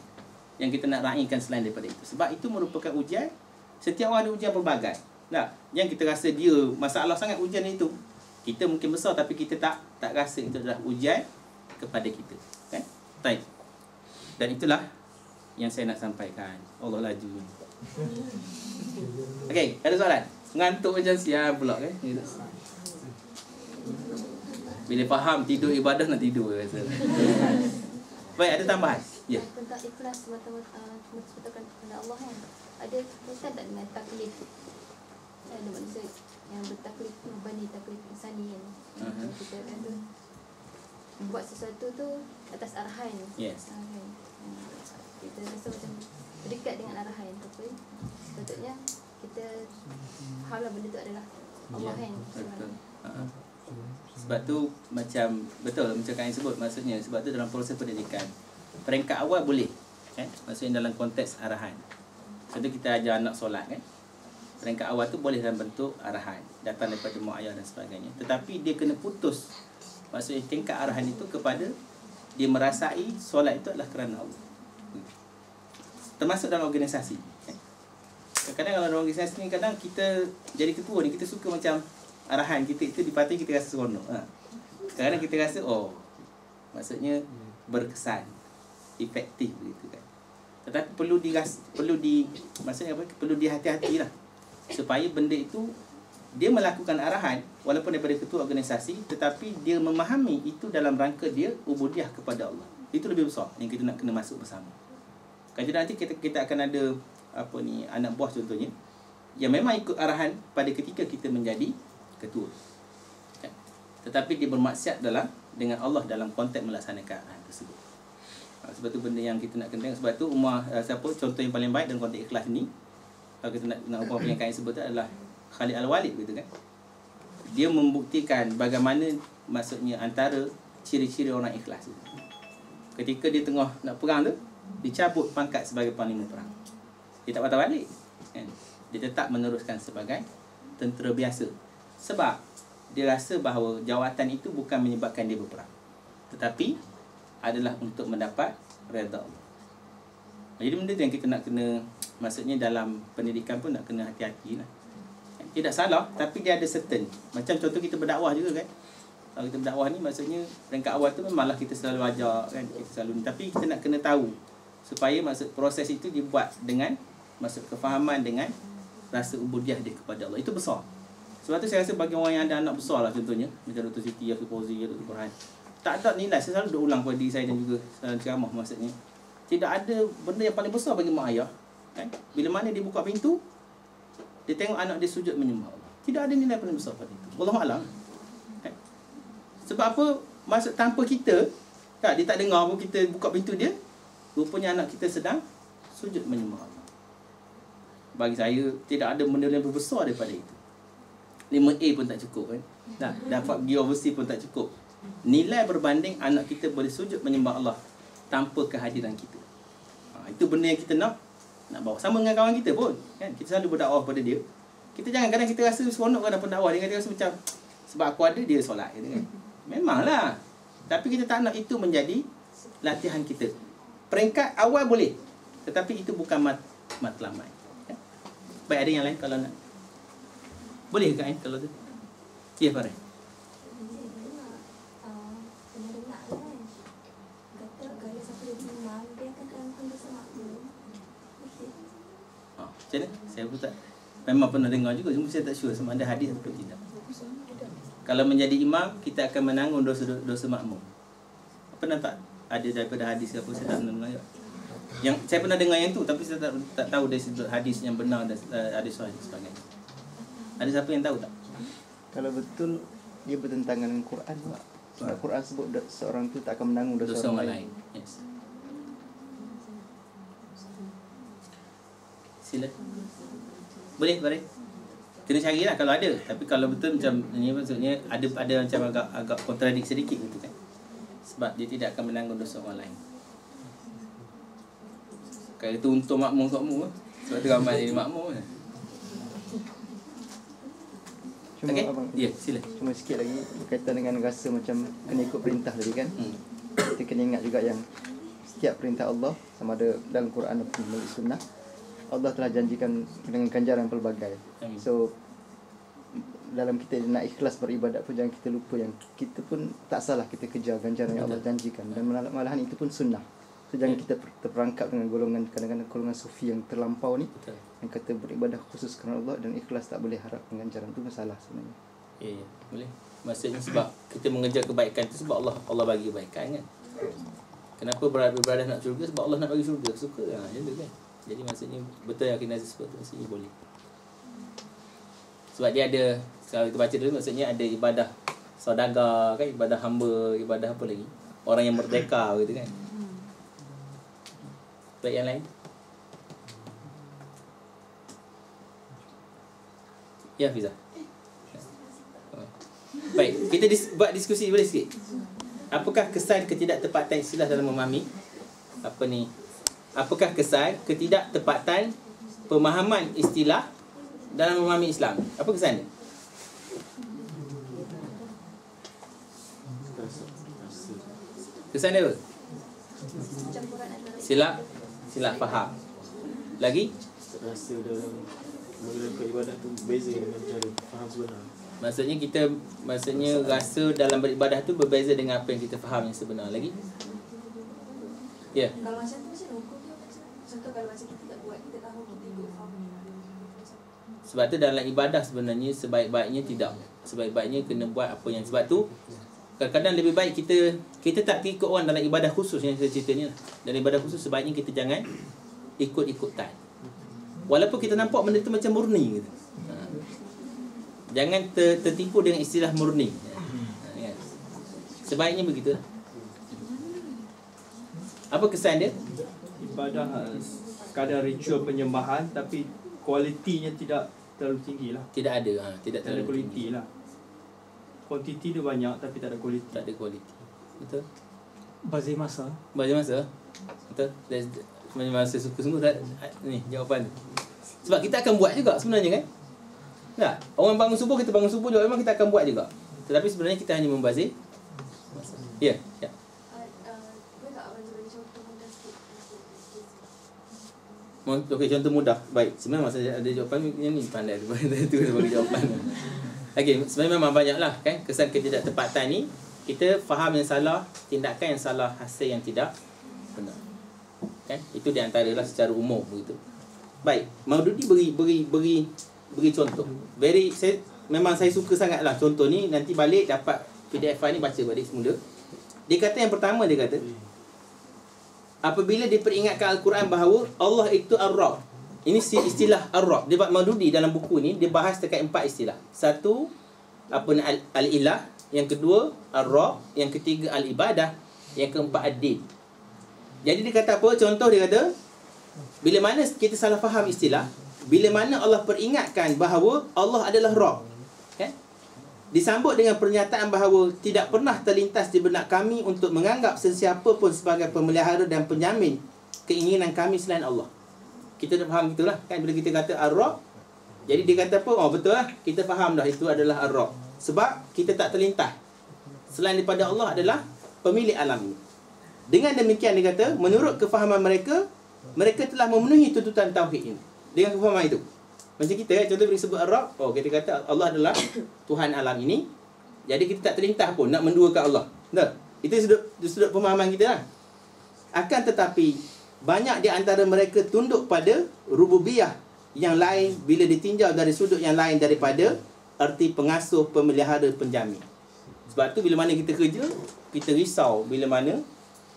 Yang kita nak raikan selain daripada itu. Sebab itu merupakan ujian. Setiap orang ada ujian pelbagai. Nah, yang kita rasa dia masalah sangat ujian itu, kita mungkin besar tapi kita tak rasa itu adalah ujian kepada kita, kan? Baik. Dan itulah yang saya nak sampaikan. Allah laju. Okey, ada soalan? Ngantuk macam siap pula, kan? Bila faham tidur ibadah nak tidur rasa. Baik, ada tambahan? Ya. Tentang ikhlas semata-mata kepada Allah kan. Ada kaitan tak dengan taklif? Ada manusia yang bertaklif, berbanding taklif insani kan. Kita kan tu buat sesuatu tu atas arahan. Yes. Kan. Kita rasa macam dekat dengan arahan. Tapi sepatutnya kita fahamlah benda tu adalah Allah kan. Betul. Sebab tu macam betul macam yang sebut, maksudnya sebab tu dalam proses pendidikan peringkat awal boleh, kan? Maksudnya dalam konteks arahan. Sebab tu kita ajar anak solat, kan? Peringkat awal tu boleh dalam bentuk arahan, datang daripada mak ayah dan sebagainya. Tetapi dia kena putus, maksudnya tingkat arahan itu kepada dia merasai solat itu adalah kerana Allah. Termasuk dalam organisasi, kan? Kadang-kadang kalau dalam organisasi ni, kadang kita jadi ketua ni, kita suka macam arahan kita itu dipatuhi, kita rasa seronok. Kadang-kadang kita rasa maksudnya berkesan, efektif begitu, kan. Tetapi perlu maksudnya apa? Perlu dihati-hatilah supaya benda itu dia melakukan arahan walaupun daripada ketua organisasi, tetapi dia memahami itu dalam rangka dia ubudiah kepada Allah. Itu lebih besar yang kita nak kena masuk bersama. Kalau nanti kita akan ada anak buah contohnya yang memang ikut arahan pada ketika kita menjadi ketua, kan? Tetapi dia bermaksiat dengan Allah dalam konteks melaksanakan arahan tersebut. Sebab tu benda yang kita nak kena tengok. Sebab tu contoh yang paling baik dalam konteks ikhlas ni, kalau kita nak ubah yang kain sebut tu adalah Khalid Al-Walid, gitu kan. Dia membuktikan bagaimana maksudnya antara ciri-ciri orang ikhlas tu. Ketika dia tengah nak perang tu, dicabut pangkat sebagai panglima perang. Dia tak patah balik, kan? Dia tetap meneruskan sebagai tentera biasa. Sebab dia rasa bahawa jawatan itu bukan menyebabkan dia berperang, tetapi adalah untuk mendapat redha Allah. Jadi benda tu yang kita nak kena, maksudnya dalam pendidikan pun nak kena hati-hati lah. Tidak salah, tapi dia ada certain. Macam contoh kita berdakwah juga, kan. Kalau kita berdakwah ni, maksudnya peringkat awal tu memanglah kita selalu ajar, kan. Kita selalu ni. Tapi kita nak kena tahu supaya maksud proses itu dibuat dengan maksud kefahaman, dengan rasa ubudiah dia kepada Allah. Itu besar. Sebab tu saya rasa bagi orang yang ada anak besar lah, contohnya macam Dr. Siti, Dr. Fauzi, Dr. Burhan, tak ada nilai. Saya selalu ulang pada diri saya dan juga ceramah, maksudnya tidak ada benda yang paling besar bagi mak ayah, kan? Bila mana dia buka pintu, dia tengok anak dia sujud menyembah Allah. Tidak ada nilai paling besar pada itu. Wallahualam, kan? Sebab apa? Maksud tanpa kita, kan, dia tak dengar pun kita buka pintu dia, rupanya anak kita sedang sujud menyembah Allah. Bagi saya tidak ada benda yang lebih besar daripada itu. 5A pun tak cukup, kan? Dapat pergi overseas pun tak cukup. Nilai berbanding anak kita boleh sujud menyembah Allah tanpa kehadiran kita. Itu benda yang kita nak bawa. Sama dengan kawan kita pun, kan? Kita selalu berdakwah pada dia. Kita jangan kadang kita rasa seronok kan dapat dakwah. Dia rasa macam sebab aku ada dia solat, gitu, kan? Memanglah. Tapi kita tak nak itu menjadi latihan kita. Peringkat awal boleh, tetapi itu bukan matlamat. Baik, ada yang lain kalau nak. Boleh ke kalau tu? Ya, Farah. Macam mana? Saya pun tak, memang pernah dengar juga, cuma saya tak sure sama ada hadis atau tidak. Kalau menjadi imam, kita akan menanggung dosa makmum. Pernah tak ada daripada hadis ke apa, saya tak pernah dengar. Yang saya pernah dengar yang tu, tapi saya tak tahu dari sudut hadis yang benar dan hadis sahih dan sebagainya. Ada siapa yang tahu tak? Kalau betul dia bertentangan dengan Quran, Pak. Sebab Quran sebut seorang tu tak akan menanggung dosa orang lain. Yes. Sila. Boleh. Kena carilah kalau ada. Tapi kalau betul macam ni, maksudnya ada macam agak kontradik sedikit gitu kan. Sebab dia tidak akan menanggung dosa orang lain. Kalau itu untuk makmum. Sebab tu ramai jadi makmum kan. Cuma Okay. abang, Ya, sila. cuma sikit lagi berkaitan dengan rasa macam kena ikut perintah tadi kan. Kita kena ingat juga yang setiap perintah Allah, sama ada dalam Quran ataupun melalui sunnah, Allah telah janjikan dengan ganjaran pelbagai. Amin. So dalam kita nak ikhlas beribadat pun jangan kita lupa yang kita pun tak salah kita kejar ganjaran yang Allah janjikan, dan malahan itu pun sunnah. So jangan kita terperangkap dengan golongan, kadang-kadang golongan sufi yang terlampau ni, Betul. yang kata beribadah khusus kerana Allah dan ikhlas tak boleh harap ganjaran, tu masalah sebenarnya. Ya, boleh. Maksudnya sebab kita mengejar kebaikan tu sebab Allah bagi kebaikan kan. Kenapa beribadah nak syurga? Sebab Allah nak bagi syurga. Suka lah, macam tu kan. Jadi maksudnya betul yang Akhil Nazir sebut tu, maksudnya boleh. Sebab dia ada, kalau kita baca dulu, maksudnya ada ibadah saudagar kan, ibadah hamba, ibadah apa lagi, orang yang merdeka gitu kan. Baik, yang lain. Ya, Fiza. Baik, kita buat diskusi boleh sikit. Apakah kesan ketidaktepatan istilah dalam memahami apakah kesan ketidaktepatan pemahaman istilah dalam memahami Islam? Apa kesan dia? Kesan dia apa? Silap faham. Lagi? Rasa dalam menjalankan ibadah tu berbeza dengan cara faham sebenar. Maksudnya rasa dalam beribadah tu berbeza dengan apa yang kita faham yang sebenar. Lagi? Ya. Kalau macam tu macam hukum dia macam contoh kalau macam kita tak buat, kita tahu kita ikut faham. Sebab tu dalam ibadah sebenarnya sebaik-baiknya kena buat apa yang, sebab tu kadang-kadang lebih baik kita tak ikut orang dalam ibadah khusus yang saya cerita ni lah. Dalam ibadah khusus sebaiknya kita jangan ikut-ikutan. Walaupun kita nampak benda tu macam murni gitu. Jangan tertipu dengan istilah murni. Kan? Sebaiknya begitu. Apa kesan dia? Ibadah sekadar ritual penyembahan, tapi kualitinya tidak terlalu tinggi lah. Tidak ada. Tidak Tak ada kualiti lah. Kuantiti dia banyak tapi tak ada kualiti. Tak ada kualiti. Betul. Bazir masa. Bagi masa. Betul. Sebenarnya masa sungguh-sungguh tak ni jawapan. Sebab kita akan buat juga sebenarnya kan. Tak? Orang bangun subuh, kita bangun subuh juga memang kita akan buat juga. Tetapi sebenarnya kita hanya membazir masa. Ya. Boleh tak abang bagi contoh mudah sikit? Okey, contoh mudah. Baik. Sebenarnya masa ada jawapan yang ni pandai tu bagi jawapan. Okey, sebenarnya memang banyaklah kan kesan ketidaktepatan ni. Kita faham yang salah, tindakan yang salah, hasil yang tidak benar. Kan? Itu di antaralah secara umum begitu. Baik, Maududi beri contoh. Memang saya suka sangatlah contoh ni. Nanti balik dapat PDF file ni, baca balik semula. Dia kata yang pertama, dia kata apabila diperingatkan Al-Quran bahawa Allah itu Ar-Rabb. Ini istilah Ar-Rabb. Dia buat Maududi dalam buku ni, dia bahas dekat 4 istilah. Satu, Al-Ilah. Yang kedua, Ar-Rabb. Yang ketiga, Al-Ibadah. Yang keempat, Ad-Din. Jadi dia kata apa? Contoh dia kata, bila mana kita salah faham istilah, bila mana Allah peringatkan bahawa Allah adalah Rabb, kan? Disambut dengan pernyataan bahawa tidak pernah terlintas di benak kami untuk menganggap sesiapa pun sebagai pemelihara dan penjamin keinginan kami selain Allah. Kita dah faham itulah kan, bila kita kata Ar-Rabb. Jadi dia kata apa? Oh betul lah, kita faham dah itu adalah Ar-Rabb. Sebab kita tak terlintas selain daripada Allah adalah pemilik alam ini. Dengan demikian dia kata, menurut kefahaman mereka, mereka telah memenuhi tuntutan tauhid ini. Dengan kefahaman itu. Macam kita contoh beri sebut Ar-Rabb, kita kata Allah adalah Tuhan alam ini. Jadi kita tak terlintah pun nak menduakan Allah. Betul? Itu sudut pemahaman kita lah. Akan tetapi banyak di antara mereka tunduk pada rububiyah yang lain bila ditinjau dari sudut yang lain daripada erti pengasuh, pemelihara, penjamin. Sebab tu bila mana kita kerja, kita risau bila mana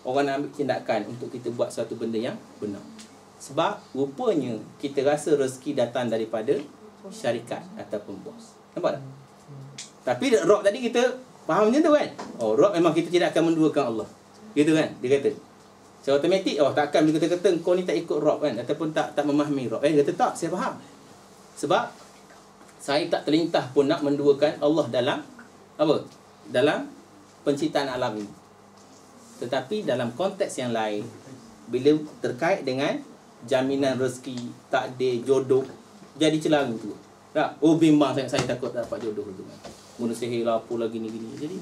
orang nak ambil tindakan untuk kita buat satu benda yang benar. Sebab rupanya kita rasa rezeki datang daripada syarikat ataupun bos. Nampak tak? Tapi Rob tadi kita faham macam tu kan? Rob memang kita tidak akan menduakan Allah. Gitu kan? Dia kata. Secara automatik, takkan bila kita kata kau ni tak ikut Rob kan? Ataupun tak memahami Rob. Dia kata tak, saya faham. Sebab saya tak terlintah pun nak menduakan Allah dalam apa? Dalam penciptaan alam ini. Tetapi dalam konteks yang lain, bila terkait dengan jaminan rezeki, takdir, jodoh, jadi celang tu. Tak? Bimbang saya takut tak dapat jodoh tu kan. Guna sihir lah, apa lagi ni. Jadi,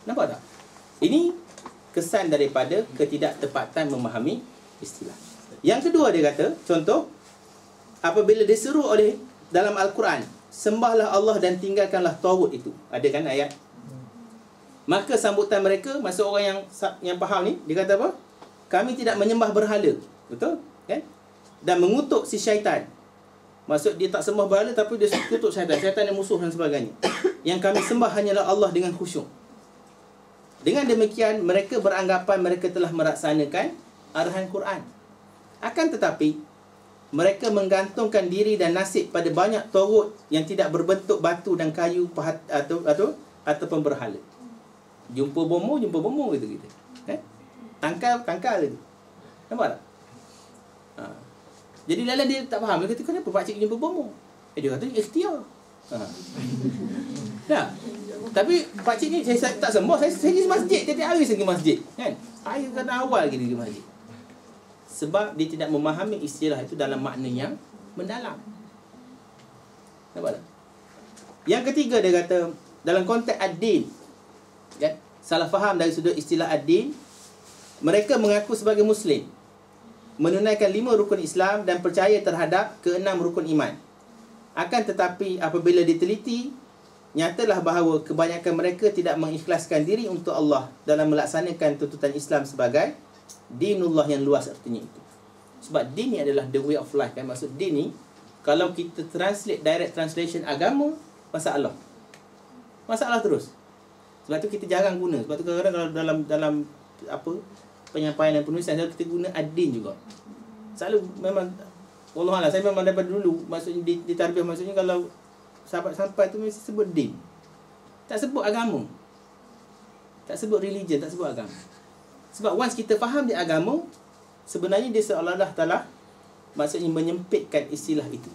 nampak tak? Ini kesan daripada ketidaktepatan memahami istilah. Yang kedua dia kata, contoh, apabila diseru oleh dalam Al-Quran, sembahlah Allah dan tinggalkanlah tauhid itu. Ada kan ayat? Maka sambutan mereka, maksud orang yang faham ni, dia kata apa? Kami tidak menyembah berhala. Betul? Kan? Dan mengutuk si syaitan. Maksud dia tak sembah berhala tapi dia kutuk syaitan. Syaitan yang musuh dan sebagainya. Yang kami sembah hanyalah Allah dengan khusyuk. Dengan demikian, mereka beranggapan mereka telah melaksanakan arahan Quran. Akan tetapi, mereka menggantungkan diri dan nasib pada banyak tauhid yang tidak berbentuk batu dan kayu ataupun berhala. Jumpa bomo gitu. Tangkal gitu. Nampak tak? Jadi Lala dia tak faham. Dia kata, kenapa pakcik jumpa bomo? Dia kata, ikhtiar. Tapi pakcik ni saya tak sembah. Saya pergi masjid. Tiap-tiap hari saya pergi masjid. Kan? Saya kata awal lagi pergi masjid. Sebab dia tidak memahami istilah itu dalam makna yang mendalam. Nampak tak? Yang ketiga dia kata, dalam konteks ad-din, kan? Salah faham dari sudut istilah ad-din, mereka mengaku sebagai Muslim, menunaikan 5 rukun Islam dan percaya terhadap ke-6 rukun iman. Akan tetapi apabila diteliti, nyatalah bahawa kebanyakan mereka tidak mengikhlaskan diri untuk Allah dalam melaksanakan tuntutan Islam sebagai dinullah yang luas artinya itu. Sebab din ni adalah the way of life kan. Maksud din ni, kalau kita translate, direct translation agama, masalah terus. Sebab tu kita jarang guna. Sebab tu kadang-kadang kalau dalam penyampaian dan penulisan kita guna ad-din juga. Selalu memang wallahualam, saya memang daripada dulu maksudnya di tarbiyah, maksudnya kalau sahabat sampai tu mesti sebut din. Tak sebut agama. Tak sebut religion, tak sebut agama. Sebab once kita faham dia agama, sebenarnya dia seolah-olah telah maksudnya menyempitkan istilah itu.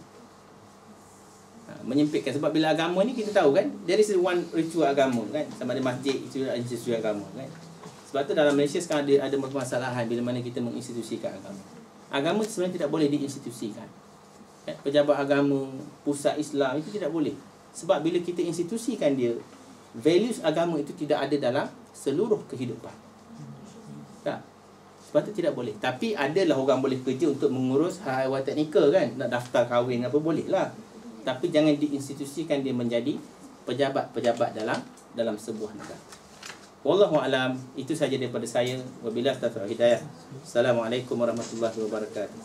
Menyempitkan. Sebab bila agama ni kita tahu kan, there is one ritual agama kan, sama ada masjid itu institusi agama kan. Sebab tu dalam Malaysia sekarang ada permasalahan bila mana kita menginstitusikan agama. Agama sebenarnya tidak boleh diinstitusikan. Pejabat agama, pusat Islam itu tidak boleh. Sebab bila kita institusikan dia, values agama itu tidak ada dalam seluruh kehidupan. Tak? Sebab tu tidak boleh. Tapi adalah orang boleh kerja untuk mengurus hal-hal teknikal kan. Nak daftar kahwin apa boleh lah. Tapi jangan diinstitusikan dia menjadi pejabat-pejabat dalam sebuah negara. Wallahualam, itu saja daripada saya. Wabillahi taufiq wal hidayah. Assalamualaikum warahmatullahi wabarakatuh.